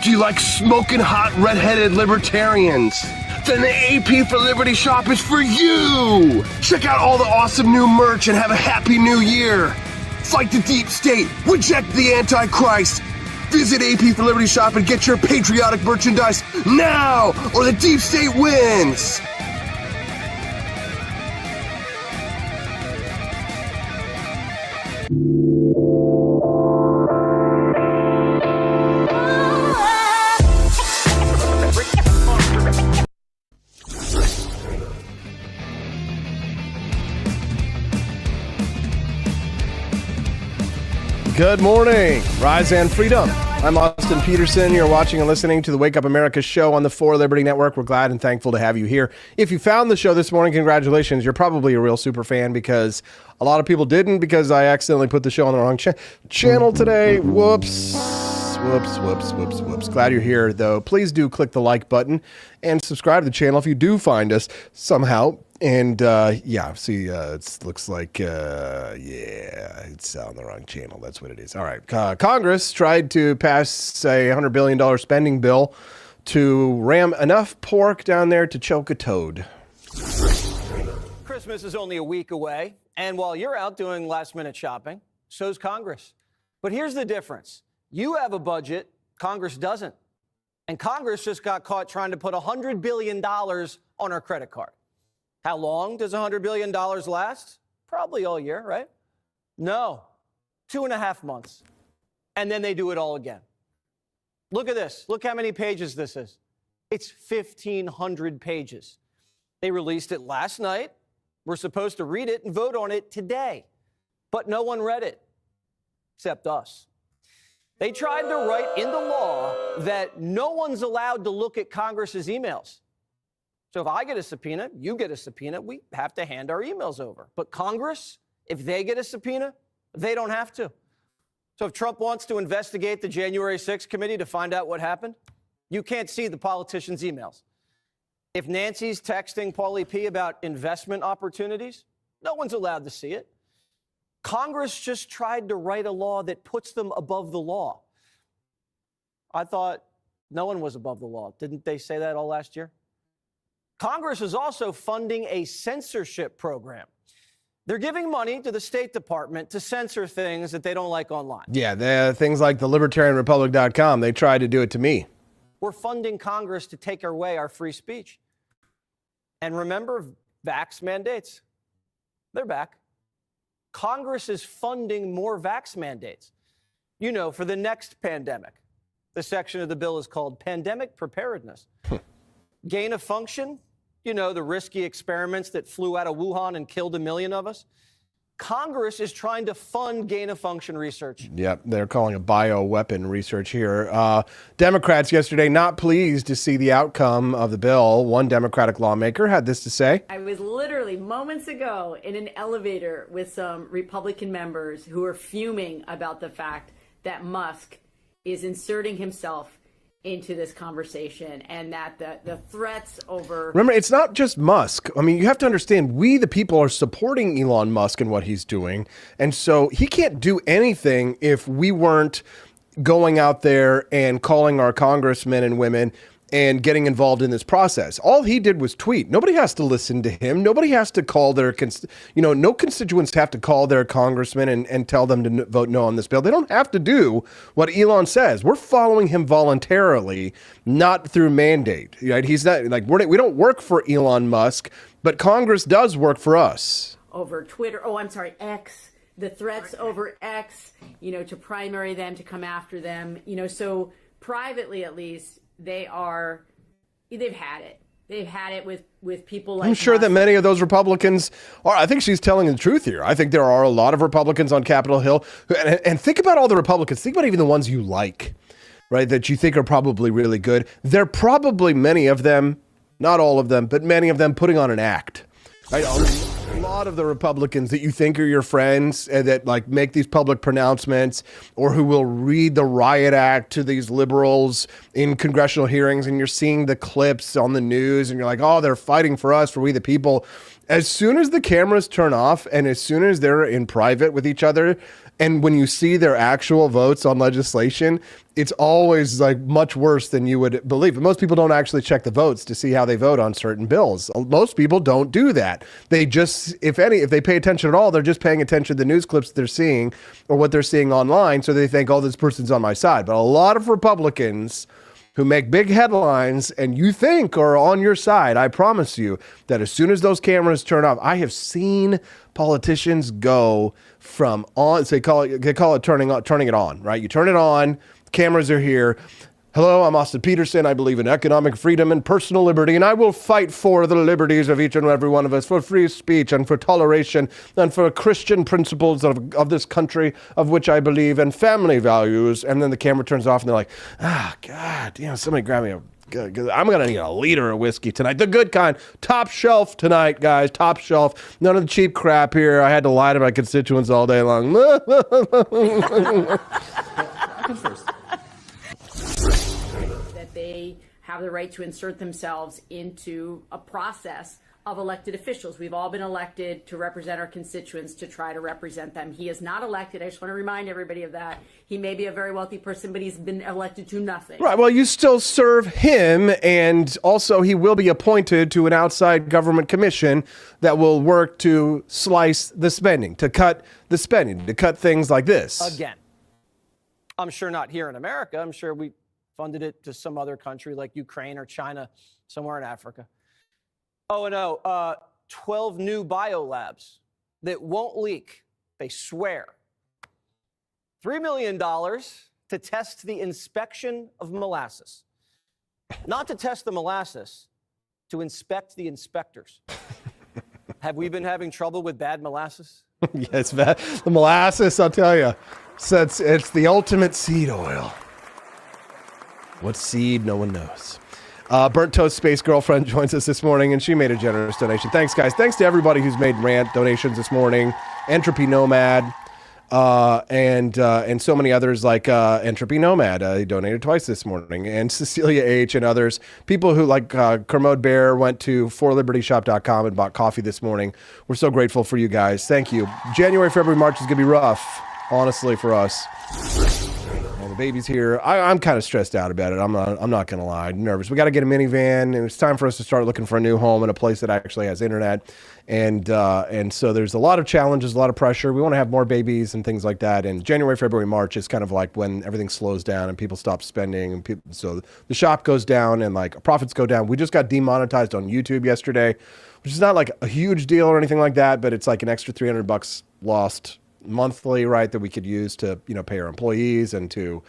Do you like smoking hot red-headed libertarians? Then the AP for Liberty shop is for you! Check out all the awesome new merch and have a happy new year! Fight the deep state, reject the Antichrist. Visit AP for Liberty shop and get your patriotic merchandise now, or the deep state wins. Good morning, Rise and Freedom. I'm Austin Peterson. You're watching and listening to the Wake Up America show on the For Liberty Network. We're glad and thankful to have you here. If you found the show this morning, congratulations. You're probably a real super fan because a lot of people didn't because I accidentally put the show on the wrong channel today. Whoops. Glad you're here, though. Please do click the like button and subscribe to the channel if you do find us somehow. And it looks like, it's on the wrong channel. That's what it is. All right. Congress tried to pass a $100 billion spending bill to ram enough pork down there to choke a toad. Christmas is only a week away. And while you're out doing last minute shopping, so's Congress. But here's the difference. You have a budget, Congress doesn't. And Congress just got caught trying to put $100 billion on our credit card. How long does $100 billion last? Probably all year, right? No, 2.5 months. And then they do it all again. Look at this. Look how many pages this is. It's 1,500 pages. They released it last night. We're supposed to read it and vote on it today. But no one read it, except us. They tried to write in the law that no one's allowed to look at Congress's emails. So if I get a subpoena, you get a subpoena, we have to hand our emails over. But Congress, if they get a subpoena, they don't have to. So if Trump wants to investigate the January 6th committee to find out what happened, you can't see the politicians' emails. If Nancy's texting Paulie P. about investment opportunities, no one's allowed to see it. Congress just tried to write a law that puts them above the law. I thought no one was above the law. Didn't they say that all last year? Congress is also funding a censorship program. They're giving money to the State Department to censor things that they don't like online. Yeah, things like the libertarianrepublic.com, they tried to do it to me. We're funding Congress to take away our free speech. And remember, vax mandates. They're back. Congress is funding more vax mandates. You know, for the next pandemic. The section of the bill is called Pandemic Preparedness. Gain of function, you know, the risky experiments that flew out of Wuhan and killed 1 million of us. Congress is trying to fund gain of function research. Yep, they're calling it bioweapon research here. Democrats yesterday not pleased to see the outcome of the bill. One Democratic lawmaker had this to say. I was literally moments ago in an elevator with some Republican members who are fuming about the fact that Musk is inserting himself into this conversation and that the threats over... Remember, it's not just Musk. I mean, you have to understand, we, the people, are supporting Elon Musk and what he's doing. And so he can't do anything if we weren't going out there and calling our congressmen and women and getting involved in this process. All he did was tweet. Nobody has to listen to him. Nobody has to call their, no constituents have to call their congressman and tell them to vote no on this bill. They don't have to do what Elon says. We're following him voluntarily, not through mandate. Right? He's not like we don't work for Elon Musk, but Congress does work for us. Over Twitter. Oh, I'm sorry, X. The threats over X, to primary them, to come after them, so privately at least, they've had it. They've had it with people like I'm sure Musk. that many of those Republicans are. I think she's telling the truth here. I think there are a lot of Republicans on Capitol Hill. And think about all the Republicans. Think about even the ones you like, right, that you think are probably really good. They're probably many of them, not all of them, but many of them putting on an act. Right? A lot of the Republicans that you think are your friends and that like make these public pronouncements or who will read the riot act to these liberals in congressional hearings, and you're seeing the clips on the news and you're like, oh, they're fighting for us, for we the people. As soon as the cameras turn off and as soon as they're in private with each other, and when you see their actual votes on legislation, it's always like much worse than you would believe. But most people don't actually check the votes to see how they vote on certain bills. Most people don't do that. They just, if they pay attention at all, they're just paying attention to the news clips they're seeing or what they're seeing online. So they think, oh, this person's on my side. But a lot of Republicans who make big headlines and you think are on your side, I promise you that as soon as those cameras turn off, I have seen politicians go from on, they call it turning it on, right? You turn it on, cameras are here. Hello, I'm Austin Peterson. I believe in economic freedom and personal liberty, and I will fight for the liberties of each and every one of us, for free speech and for toleration and for Christian principles of this country of which I believe, and family values. And then the camera turns off and they're like, God, somebody grab me I'm going to need a liter of whiskey tonight. The good kind. Top shelf tonight, guys. Top shelf. None of the cheap crap here. I had to lie to my constituents all day long. That they have the right to insert themselves into a process of elected officials. We've all been elected to represent our constituents, to try to represent them. He is not elected. I just want to remind everybody of that. He may be a very wealthy person, but he's been elected to nothing. Right. Well, you still serve him, and also he will be appointed to an outside government commission that will work to slice the spending, to cut the spending, to cut things like this. Again, I'm sure not here in America. I'm sure we funded it to some other country like Ukraine or China, somewhere in Africa. Oh, no, 12 new biolabs that won't leak, they swear. $3 million to test the inspection of molasses. Not to test the molasses, to inspect the inspectors. Have we been having trouble with bad molasses? Yes, the molasses, I'll tell you. So it's the ultimate seed oil. What seed, no one knows. Burnt Toast Space Girlfriend joins us this morning, and she made a generous donation. Thanks, guys. Thanks to everybody who's made rant donations this morning. Entropy Nomad, and so many others like Entropy Nomad. He donated twice this morning. And Cecilia H. and others. People who, like Kermode Bear, went to forlibertyshop.com and bought coffee this morning. We're so grateful for you guys. Thank you. January, February, March is going to be rough, honestly, for us. And the baby's here. I'm kind of stressed out about it. I'm not going to lie. I'm nervous. We got to get a minivan, and it's time for us to start looking for a new home in a place that actually has internet. And so there's a lot of challenges, a lot of pressure. We want to have more babies and things like that. And January, February, March is kind of like when everything slows down and people stop spending, and so the shop goes down and like profits go down. We just got demonetized on YouTube yesterday, which is not like a huge deal or anything like that, but it's like an extra $300 lost monthly, right, that we could use to, pay our employees and to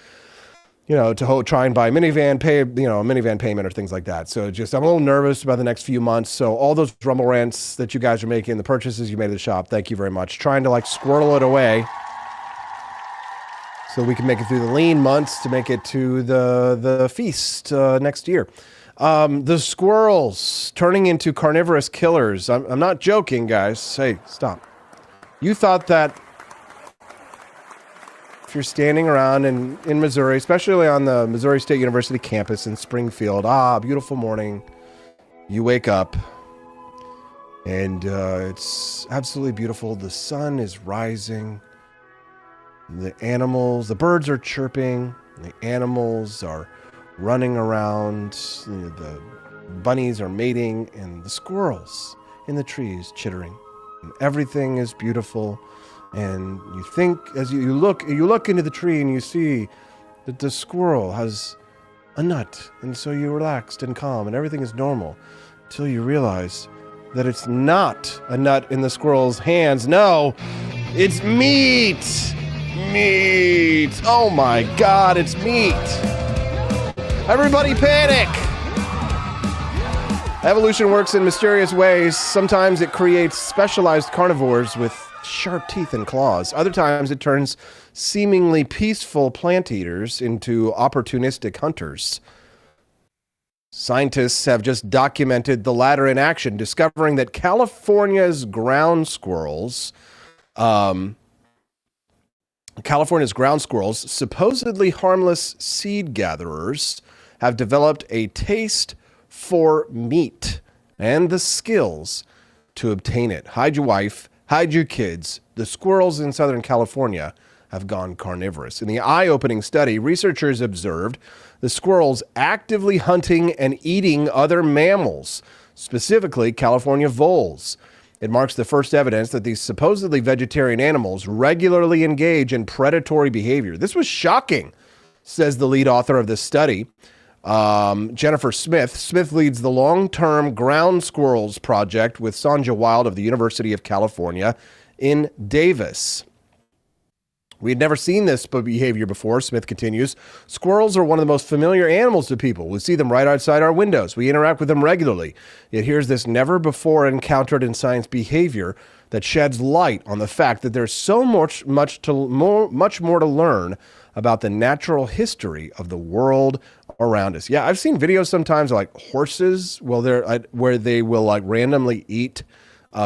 try and buy a minivan, pay, a minivan payment or things like that. So I'm a little nervous about the next few months. So all those Rumble rants that you guys are making, the purchases you made at the shop, thank you very much. Trying to like squirrel it away so we can make it through the lean months to make it to the feast next year. The squirrels turning into carnivorous killers. I'm not joking, guys. Hey, stop. You thought that if you're standing around in Missouri, especially on the Missouri State University campus in Springfield, beautiful morning, you wake up and it's absolutely beautiful. The sun is rising. The birds are chirping. The animals are running around. The bunnies are mating, and the squirrels in the trees chittering. And everything is beautiful. And you think, as you look into the tree and you see that the squirrel has a nut. And so you're relaxed and calm and everything is normal until you realize that it's not a nut in the squirrel's hands. No, it's meat. Meat. Oh my God, it's meat. Everybody panic. Evolution works in mysterious ways. Sometimes it creates specialized carnivores with sharp teeth and claws. Other times it turns seemingly peaceful plant eaters into opportunistic hunters. Scientists have just documented the latter in action, discovering that California's ground squirrels, supposedly harmless seed gatherers, have developed a taste for meat and the skills to obtain it. Hide your wife, hide your kids. The squirrels in Southern California have gone carnivorous. In the eye-opening study, researchers observed the squirrels actively hunting and eating other mammals, specifically California voles. It marks the first evidence that these supposedly vegetarian animals regularly engage in predatory behavior. This was shocking, says the lead author of this study, Jennifer Smith. Smith leads the long-term ground squirrels project with Sonja Wild of the University of California in Davis. We had never seen this behavior before, Smith continues. Squirrels are one of the most familiar animals to people. We see them right outside our windows. We interact with them regularly. Yet here's this never before encountered in science behavior that sheds light on the fact that there's so much more to learn about the natural history of the world around us. Yeah, I've seen videos sometimes of like horses where they will like randomly eat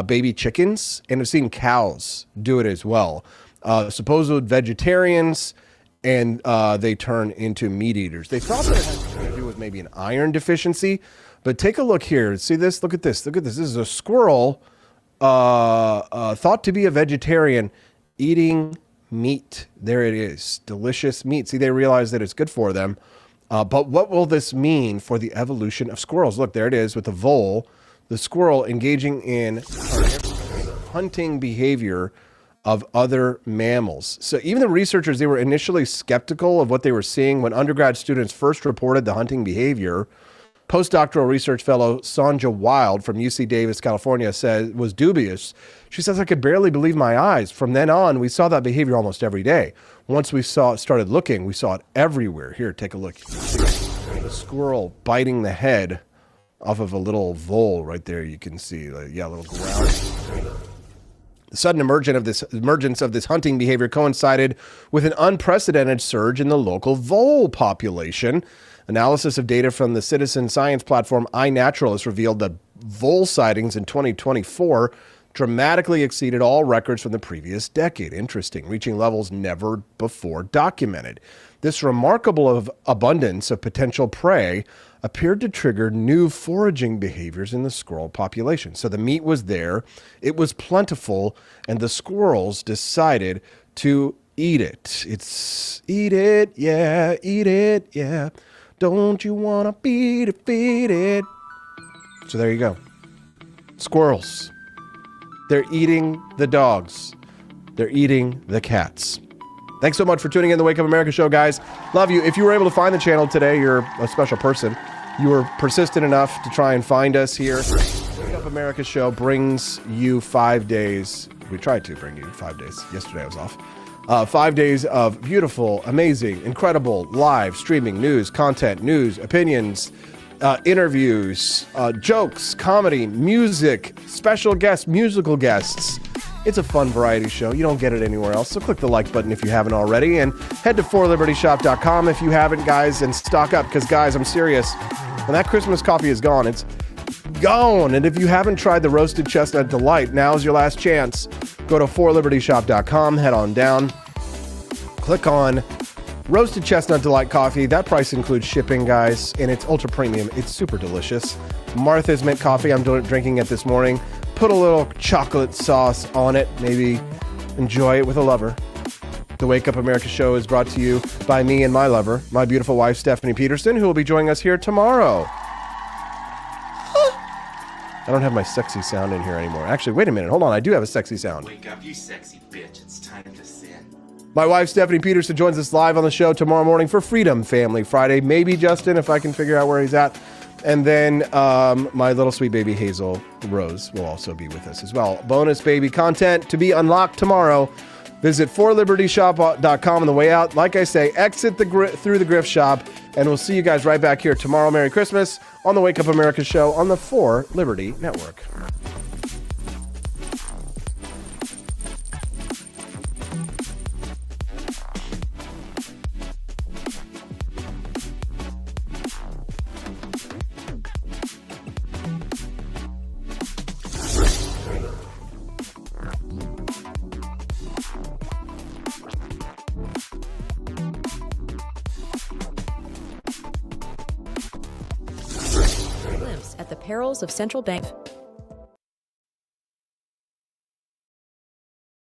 baby chickens, and I've seen cows do it as well. Supposed vegetarians, and they turn into meat eaters. They thought that it had to do with maybe an iron deficiency, but take a look here. See this? Look at this. Look at this. This is a squirrel thought to be a vegetarian eating meat. There it is. Delicious meat. See, they realize that it's good for them. But what will this mean for the evolution of squirrels? Look, there it is with the vole, the squirrel engaging in hunting behavior of other mammals. So even the researchers, they were initially skeptical of what they were seeing when undergrad students first reported the hunting behavior. Postdoctoral research fellow Sonja Wild from UC Davis, California, was dubious. She says, I could barely believe my eyes. From then on, we saw that behavior almost every day. Once we started looking, we saw it everywhere. Here, take a look. The squirrel biting the head off of a little vole right there. You can see, a little ground. The sudden emergence of this hunting behavior coincided with an unprecedented surge in the local vole population. Analysis of data from the citizen science platform iNaturalist revealed that vole sightings in 2024 dramatically exceeded all records from the previous decade. Interesting, reaching levels never before documented. This remarkable abundance of potential prey appeared to trigger new foraging behaviors in the squirrel population. So the meat was there, it was plentiful, and the squirrels decided to eat it. It's eat it, yeah, eat it, yeah. Don't you want to feed it? So there you go. Squirrels. They're eating the dogs. They're eating the cats. Thanks so much for tuning in to the Wake Up America show, guys. Love you. If you were able to find the channel today, you're a special person. You were persistent enough to try and find us here. Wake Up America show brings you 5 days. We tried to bring you 5 days. Yesterday I was off. 5 days of beautiful, amazing, incredible live streaming news, content, news, opinions, interviews, jokes, comedy, music, special guests, musical guests. It's a fun variety show. You don't get it anywhere else. So click the like button if you haven't already, and head to forlibertyshop.com if you haven't, guys, and stock up, because, guys, I'm serious. When that Christmas coffee is gone, it's gone. And if you haven't tried the Roasted Chestnut Delight, now's your last chance. Go to forlibertyshop.com, head on down, click on Roasted Chestnut Delight Coffee. That price includes shipping, guys, and it's ultra premium. It's super delicious. Martha's Mint Coffee, I'm drinking it this morning. Put a little chocolate sauce on it. Maybe enjoy it with a lover. The Wake Up America show is brought to you by me and my lover, my beautiful wife, Stephanie Peterson, who will be joining us here tomorrow. I don't have my sexy sound in here anymore. Actually, wait a minute. Hold on. I do have a sexy sound. Wake up, you sexy bitch. It's time to sin. My wife, Stephanie Peterson, joins us live on the show tomorrow morning for Freedom Family Friday. Maybe Justin, if I can figure out where he's at. And then my little sweet baby Hazel Rose will also be with us as well. Bonus baby content to be unlocked tomorrow. Visit forlibertyshop.com on the way out. Like I say, exit through the Grift Shop, and we'll see you guys right back here tomorrow. Merry Christmas on the Wake Up America show on the 4 Liberty Network. Glimpse at the perils of central bank.